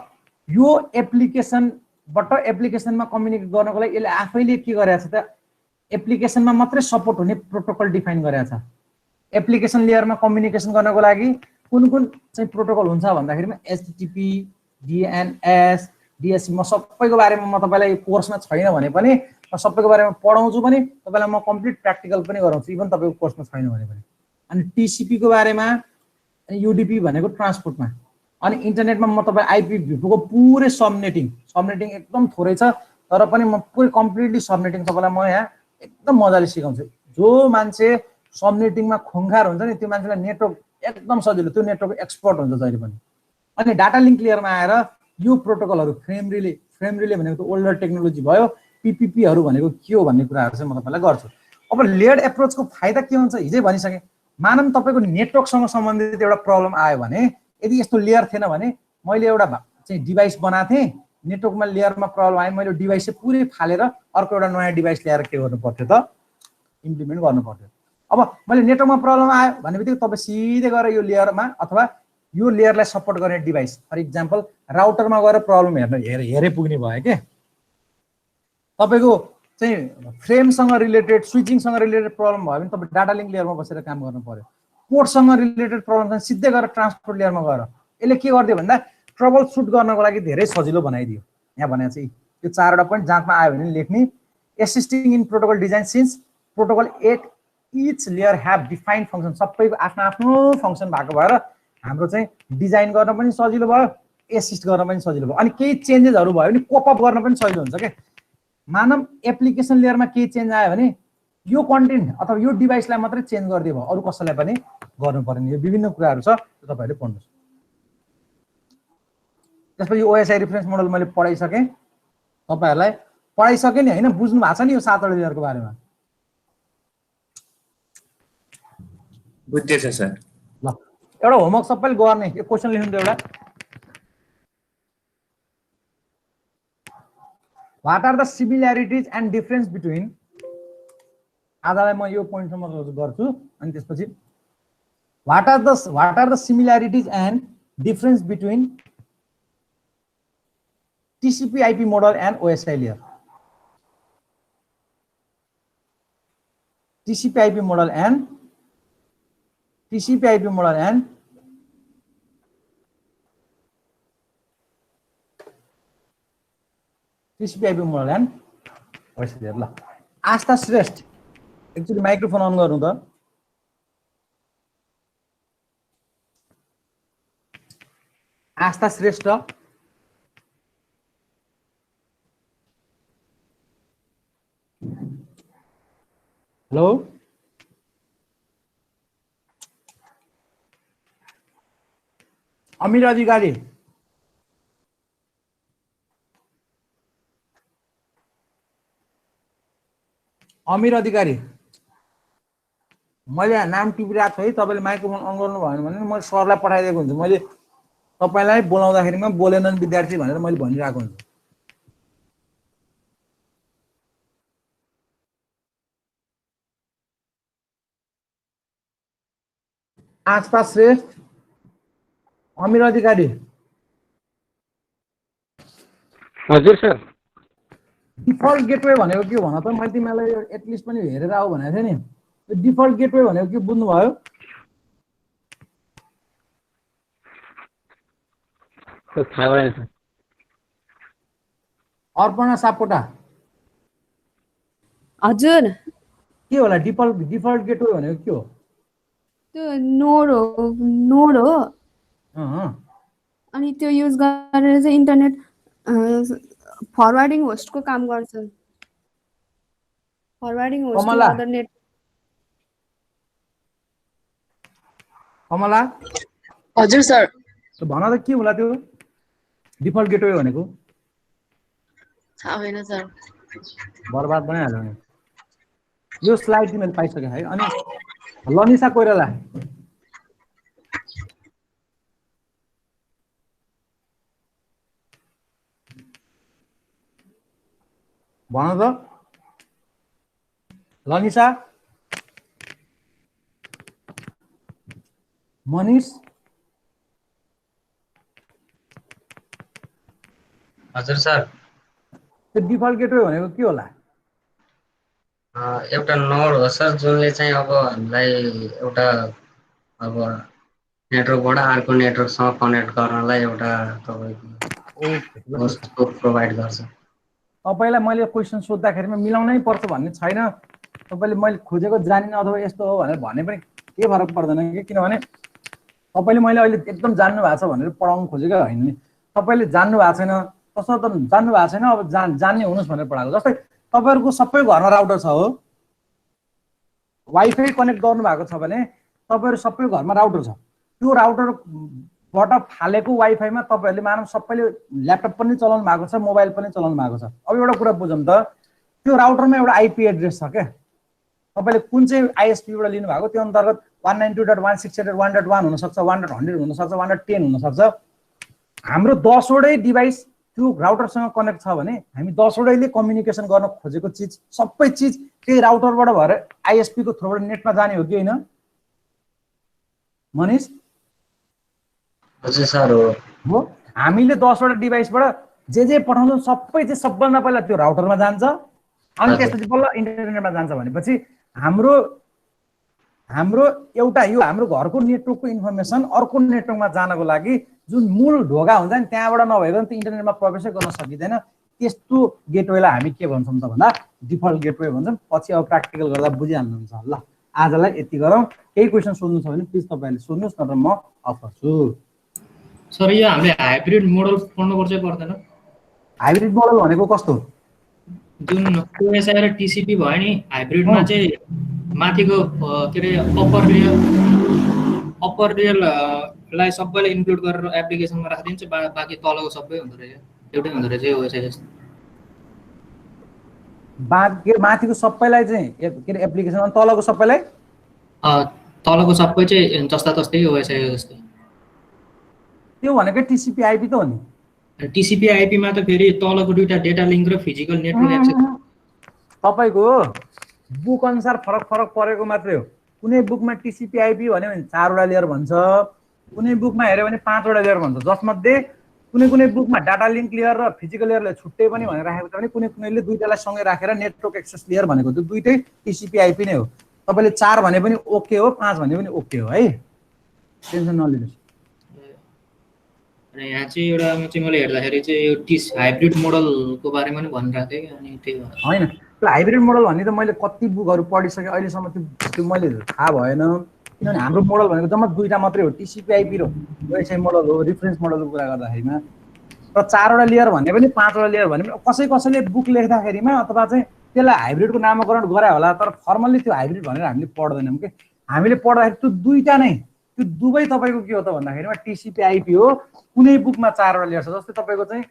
यो एप्लिकेसनबाट एप्लिकेसनमा कम्युनिकेट गर्नको लागि यसले आफैले के गरेछ त? एप्लिकेसनमा मात्रै सपोर्ट हुने प्रोटोकल डिफाइन गरेछ। एप्लिकेसन लेयरमा कम्युनिकेसन गर्नको लागि कुन कुन चाहिँ प्रोटोकल हुन्छ भन्दाखेरिमा एचटीटीपी, डीएनएस, डिएससी म सबैको बारेमा म तपाईँलाई कोर्समा छैन भने पनि म सबैको बारेमा पढाउँछु पनि तपाईँलाई म कम्प्लिट प्र्याक्टिकल पनि गराउँछु इभन तपाईँको कोर्समा छैन भने पनि। अनि टिसिपीको बारेमा युडिपी भनेको ट्रान्सपोर्टमा अनि इन्टरनेटमा म तपाईँ आइपिभीको पुरै सबनेटिङ एकदम थोरै छ तर पनि म पुरै कम्प्लिटली सबनेटिङ तपाईँलाई म यहाँ एकदम मजाले सिकाउँछु। जो मान्छे सबनेटिङमा खुङ्खार हुन्छ नि त्यो मान्छेलाई नेटवर्क एकदम सजिलो, त्यो नेटवर्क एक्सपर्ट हुन्छ जहिले पनि। अनि डाटा लिङ्क लेयरमा आएर यो प्रोटोकलहरू फ्रेम रिले भनेको त ओल्डर टेक्नोलोजी भयो, पिपिपीहरू भनेको के हो भन्ने कुराहरू चाहिँ म तपाईँलाई गर्छु। अब लेयर्ड एप्रोचको फाइदा के हुन्छ हिजै भनिसकेँ। मानौँ तपाईँको नेटवर्कसँग सम्बन्धित एउटा प्रब्लम आयो भने यदि यस्तो लेयर थिएन भने मैले एउटा चाहिँ डिभाइस बनाएको थिएँ, नेटवर्कमा लेयरमा प्रब्लम आयो, मैले डिभाइस चाहिँ पुरै फालेर अर्को एउटा नयाँ डिभाइस ल्याएर के गर्नु पर्थ्यो त इम्प्लिमेन्ट गर्नु पर्थ्यो। अब मैले नेटवर्कमा प्रब्लम आयो भने बित्तिकै तपाईँ सिधै गएर यो लेयरमा अथवा यो लेयरलाई सपोर्ट गर्ने डिभाइस फर इक्जाम्पल राउटरमा गएर प्रब्लम हेरे पुग्ने भयो के तपाईँको चाहिँ फ्रेमसँग रिलेटेड स्विचिङसँग रिलेटेड प्रब्लम भयो भने तपाईँ डाटा लिङ्क लेयरमा बसेर काम गर्नु पर्यो। पोर्टसँग रिलेटेड प्रब्लम सिधै गएर ट्रान्सपोर्ट लेयरमा गएर यसले के गरिदियो भन्दा ट्रबल सुट गर्नको लागि धेरै सजिलो बनाइदियो। यहाँ भने चाहिँ यो 4वटा पोइन्ट जाँचमा आयो भने लेख्ने assisting in protocol design since protocol at each layer have defined function सबैको आफ्नो आफ्नो फङ्सन भएको भएर हाम्रो चाहिँ डिजाइन गर्न पनि सजिलो भयो, एसिस्ट गर्न पनि सजिलो भयो। अनि केही चेन्जेसहरू भयो भने कोपअप गर्न पनि सजिलो हुन्छ क्या। मानव एप्लिकेसन लेयरमा केही चेन्ज आयो भने यो कन्टेन्ट अथवा यो डिभाइसलाई मात्रै चेन्ज गरिदियो भयो, अरू कसैलाई पनि गर्नु पर्ने। यो विभिन्न कुराहरू छ त्यो तपाईँहरूले पढ्नुहोस्। त्यसपछि यो ओएसआई रिफरेन्स मोडल मैले पढाइसकेँ, तपाईँहरूलाई पढाइसकेँ नि होइन, बुझ्नु भएको छ नि यो 7वटा लेयरको बारेमा? बुझ्दैछ सर। ल एउटा होमवर्क सबैले गर्ने, यो क्वेसन लेख्नु त एउटा what are the similarities and difference between आजलाई म यो पोइन्टसम्म गर्छु अनि त्यसपछि what are the similarities and difference between TCP IP model and OSI layer. TCP IP model and OSI layer. ल Aastha Shrestha actually microphone on गर्नु त। आस्था श्रेष्ठ हेलो अमीर अधिकारी मैले नाम टिपिरहेको छु है, तपाईँले माइक्रोफोन अन गर्नु भएन भने मैले सरलाई पठाइदिएको हुन्छु। मैले तपाईँलाई बोलाउँदाखेरिमा बोलेनन् विद्यार्थी भनेर मैले भनिरहेको हुन्छु। आस्था श्रेष्ठ अमीर अधिकारी। हजुर सर। डिफल्ट गेटवे भनेको के भन त? मैले तिमीलाई एटलिस्ट पनि हेरेर आऊ भनेको थिएँ नि। यो डिफल्ट गेटवे भनेको के बुझ्नुभयो? अर्पणा सापकोटा हजुर के होला डिफल्ट गेटवे भनेको के हो? त्यो नोड हो अनि त्यो युज गरेर चाहिँ इन्टरनेट फरवार्डिङ होस्टको काम गर्छ। Forwarding host to other net. Kamala हजुर सर। भन त के होला त्यो डिफल्ट गेटवे भनेको? थाहा छैन सर। बर्बाद बनाइहाल्यो नि। यो स्लाइड चाहिँ मैले पाइसकेँ है। अनि लनिसा कोइराला भन त। लनिसा मनिष हजुर सर। त्यो डिफल्ट गेटवे भनेको के होला? एउटा नोड हो सर जुनले चाहिँ अब हामीलाई एउटा अब नेटवर्कबाट अर्को नेटवर्कसँग कनेक्ट गर्नलाई एउटा तपाईँको ओके ल होस्टको प्रोभाइड गर्छ। तपाईँलाई मैले क्वेसन सोद्धाखेरिमा मिलाउनै पर्छ भन्ने छैन। तपाईँले मैले खोजेको जानिन अथवा यस्तो हो भनेर भने पनि के फरक पर्दैन कि, किनभने तपाईँले मैले अहिले एकदम जान्नु भएको छ भनेर पढाउनु खोजेको होइन नि। तपाईँले जान्नु भएको छैन, तसर्थ त जान्नु भएको छैन, अब जान्ने हुनुहोस् भनेर पढाएको। जस्तै तपाईँहरूको सबै घरमा राउटर छ हो, वाइफाई कनेक्ट गर्नुभएको छ भने तपाईँहरू सबै घरमा राउटर छ, त्यो राउटरबाट फालेको वाइफाईमा तपाईँहरूले मानव सबैले ल्यापटप पनि चलाउनु भएको छ, मोबाइल पनि चलाउनु भएको छ। अब एउटा कुरा बुझौँ त, त्यो राउटरमा एउटा आइपी एड्रेस छ क्या, तपाईँले कुन चाहिँ आइएसपीबाट लिनुभएको त्यो अन्तर्गत 192.168.1.1 हुनसक्छ, 100 हुनसक्छ, 110 हुनसक्छ। हाम्रो 10वटै डिभाइस त्यो राउटरसँग कनेक्ट छ भने हामी 10वटैले कम्युनिकेसन गर्न खोजेको चिज सबै चिज त्यही राउटरबाट भएर आइएसपीको थ्रुबाट नेटमा जाने हो कि होइन मनिष? हजुर सर हो। हामीले 10वटा डिभाइसबाट जे पठाउँछौँ सबै चाहिँ सबभन्दा पहिला त्यो राउटरमा जान्छ, अनि त्यसपछि बल्ल इन्टरनेटमा जान्छ। भनेपछि हाम्रो एउटा यो हाम्रो घरको नेटवर्कको इन्फर्मेसन अर्को नेटवर्कमा जानको लागि जुन मूल ढोका हुन्छ नि त्यहाँबाट नभइकन त्यो इन्टरनेटमा प्रवेशै गर्न सकिँदैन। त्यस्तो गेटवेलाई हामी के भन्छौँ त भन्दा डिफल्ट गेटवे भन्छौँ। पछि अब प्र्याक्टिकल गर्दा बुझिहाल्नुहुन्छ। ल आजलाई यति गरौँ। केही क्वेसन सोध्नु छ भने प्लिज तपाईँहरूले सोध्नुहोस्, नत्र म अफ गर्छु। सर यो हामीले हाइब्रिड मोडल पढ्नुपर्छ पर्दैन? हाइब्रिड मोडल भनेको कस्तो? जुन ओएसआई र टिसिपी भयो नि, हाइब्रिडमा चाहिँ माथिको के अरे अप्पर लेयरलाई सबैलाई इन्क्लुड गरेर एप्लिकेसनमा राखिदिन्छ, बाँकी तलको सबै हुँदो रहेछ, एउटै हुँदो रहेछ ओएसआई जस्तो। माथिको सबैलाई चाहिँ के अरे एप्लिकेसन, अनि तलको सबैलाई तलको सबै चाहिँ जस्ता तस्तै ओएसआई जस्तै। त्यो भनेको टिसिपी आइपी त हो नि। टिसिपी आइपीमा त फेरि तलको दुईटा डेटा लिङ्क र फिजिकल नेटवर्क एक्सेस तपाईँको बुक अनुसार फरक परेको मात्रै हो। कुनै बुकमा टिसिपी आइपी भन्यो भने 4वटा लेयर भन्छ, कुनै बुकमा हेऱ्यो भने 5वटा लेयर भन्छ, जसमध्ये कुनै बुकमा डाटा लिङ्क लेयर र फिजिकल लेयरलाई छुट्टै पनि भनेर राखेको छ भने कुनैले दुईटालाई सँगै राखेर नेटवर्क एक्सेस लेयर भनेको त्यो दुईटै टिसिपी आइपी नै हो। तपाईँले 4 भने पनि ओके हो, 5 भने पनि ओके हो है, टेन्सन नलिनुहोस्। अनि यहाँ चाहिँ एउटा मैले हेर्दाखेरि चाहिँ यो हाइब्रिड मोडलको बारेमा पनि भनिरहेको थिएँ कि, अनि त्यही हो होइन। त्यो हाइब्रिड मोडल भन्ने त मैले कति बुकहरू पढिसकेँ अहिलेसम्म, त्यो मैले थाहा भएन, किनभने हाम्रो मोडल भनेको जम्मा दुईटा मात्रै हो, टिसिपी आइपी र ओएसआई मोडल हो, रिफरेन्स मोडलको कुरा गर्दाखेरिमा। र 4वटा लेयर भन्ने पनि 5वटा लेयर भन्ने पनि कसैले बुक लेख्दाखेरिमा अथवा चाहिँ त्यसलाई हाइब्रिडको नामकरण गरायो होला, तर फर्मल्ली त्यो हाइब्रिड भनेर हामीले पढ्दैनौँ कि। हामीले पढ्दाखेरि त्यो दुईटा नै, त्यो दुवै तपाईँको के हो त भन्दाखेरिमा टिसिपी आइपी हो। कुनै बुकमा 4वटा लेयर छ, जस्तै तपाईँको चाहिँ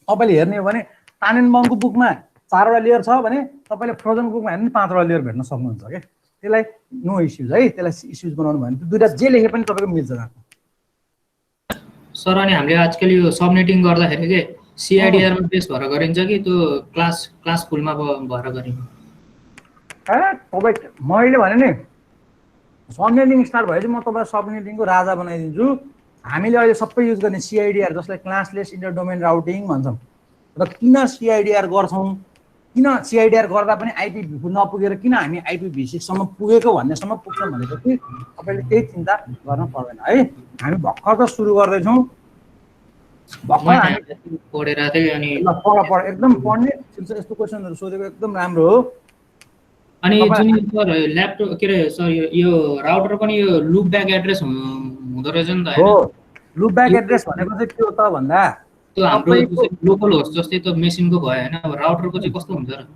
तपाईँले हेर्ने हो भने तानेनबङको बुकमा 4वटा लेयर छ भने तपाईँले फ्रोजन बुकमा हेर्नु 5वटा लेयर भेट्न सक्नुहुन्छ क्या। त्यसलाई नो इस्युज है, त्यसलाई इस्युज बनाउनु भयो भने त्यो दुईटा जे लेखे पनि तपाईँको मिल्छ। सर अनि हामीले आजकल यो सबनेटिङ गर्दाखेरि के सिआइडिआरमा बेस भएर गरिन्छ कि त्यो क्लास फुलमा भएर गरिन्छ? तपाईँ मैले भने नि सबनेटिङ स्टार्ट भएपछि म तपाईँलाई सबनेटिङको राजा बनाइदिन्छु। हामीले अहिले सबै युज गर्ने सिआइडिआर, जसलाई क्लासलेस इन्टर डोमेन राउटिङ भन्छौँ। र किन सिआइडिआर गर्छौँ, किन सिआइडिआर गर्दा पनि आइपी नपुगेर किन हामी आइपिभी6सम्म पुगेको भन्नेसम्म पुग्छौँ भनेको कि तपाईँले त्यही चिन्ता गर्न पर्दैन है। हामी भर्खर त सुरु गर्दैछौँ, भर्खर हामी पढेर थिएँ। अनि पढ एकदम पढ्ने यस्तो क्वेसनहरू सोधेको एकदम राम्रो हो। अनि जुन सर ल्यापटप के अरे सर यो राउटर पनि यो लुप ब्याक एड्रेस हुँदो रहेछ नि त? हो, लुप ब्याक एड्रेस भनेको चाहिँ के हो त भन्दा त्यो हाम्रो लोकल होस्ट जस्तै त मेसिनको भयो होइन, अब राउटरको चाहिँ कस्तो हुन्छ र?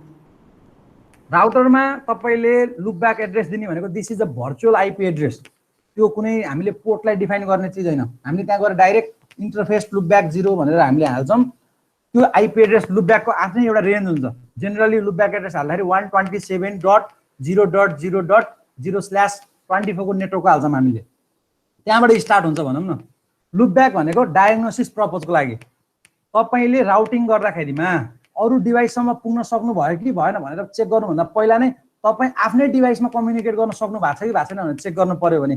राउटरमा तपाईँले लुप ब्याक एड्रेस दिने भनेको this is a virtual IP address. त्यो कुनै हामीले पोर्टलाई डिफाइन गर्ने चिज होइन। हामीले त्यहाँ गएर डाइरेक्ट इन्टरफेस लुप ब्याक 0 भनेर हामीले हाल्छौँ। त्यो आइपी एड्रेस लुप ब्याकको आफ्नै एउटा रेन्ज हुन्छ। जेनरली लुप ब्याक एड्रेस हाल्दाखेरि 127.0.0.0/24 को नेटवर्कको हाल्छौँ हामीले, त्यहाँबाट स्टार्ट हुन्छ भनौँ न। लुप ब्याक भनेको डायग्नोसिस पर्पजको लागि तपाईँले राउटिङ गर्दाखेरिमा अरू डिभाइससम्म पुग्न सक्नुभयो कि भएन भनेर चेक गर्नुभन्दा पहिला नै तपाईँ आफ्नै डिभाइसमा कम्युनिकेट गर्न सक्नु भएको छ कि भएको छैन भनेर चेक गर्नु पर्यो भने,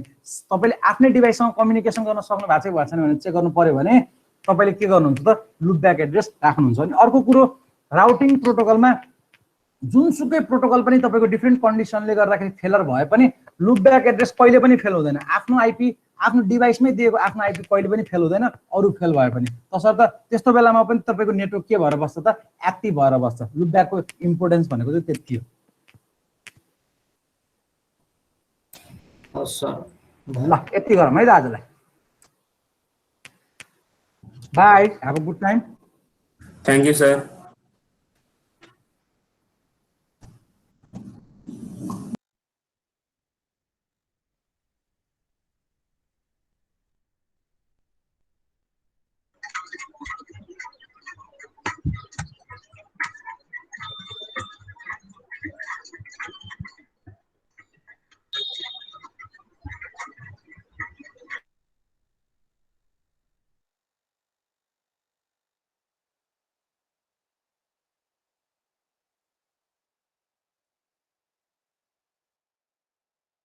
तपाईँले आफ्नै डिभाइससँग कम्युनिकेसन गर्न सक्नु भएको छ कि भएको छैन भनेर चेक गर्नु पर्यो भने तपाईँले के गर्नुहुन्छ त लुप ब्याक एड्रेस राख्नुहुन्छ। अनि अर्को कुरो, राउटिङ प्रोटोकलमा जुनसुकै प्रोटोकल पनि तपाईँको डिफ्रेन्ट कन्डिसनले गर्दाखेरि फेलर भए पनि लुप ब्याक एड्रेस कहिले पनि फेल हुँदैन। आफ्नो आइपी आफ्नो डिभाइसमै दिएको आफ्नो आइपी कहिले पनि फेल हुँदैन, अरू फेल भए पनि। तसर्थ त्यस्तो बेलामा पनि तपाईँको नेटवर्क के भएर बस्छ त, एक्टिभ भएर बस्छ। लुपब्याकको इम्पोर्टेन्स भनेको चाहिँ त्यति हो। हस् सर। ल यति गरौँ है त आजलाई। By, have a good time. Thank you sir.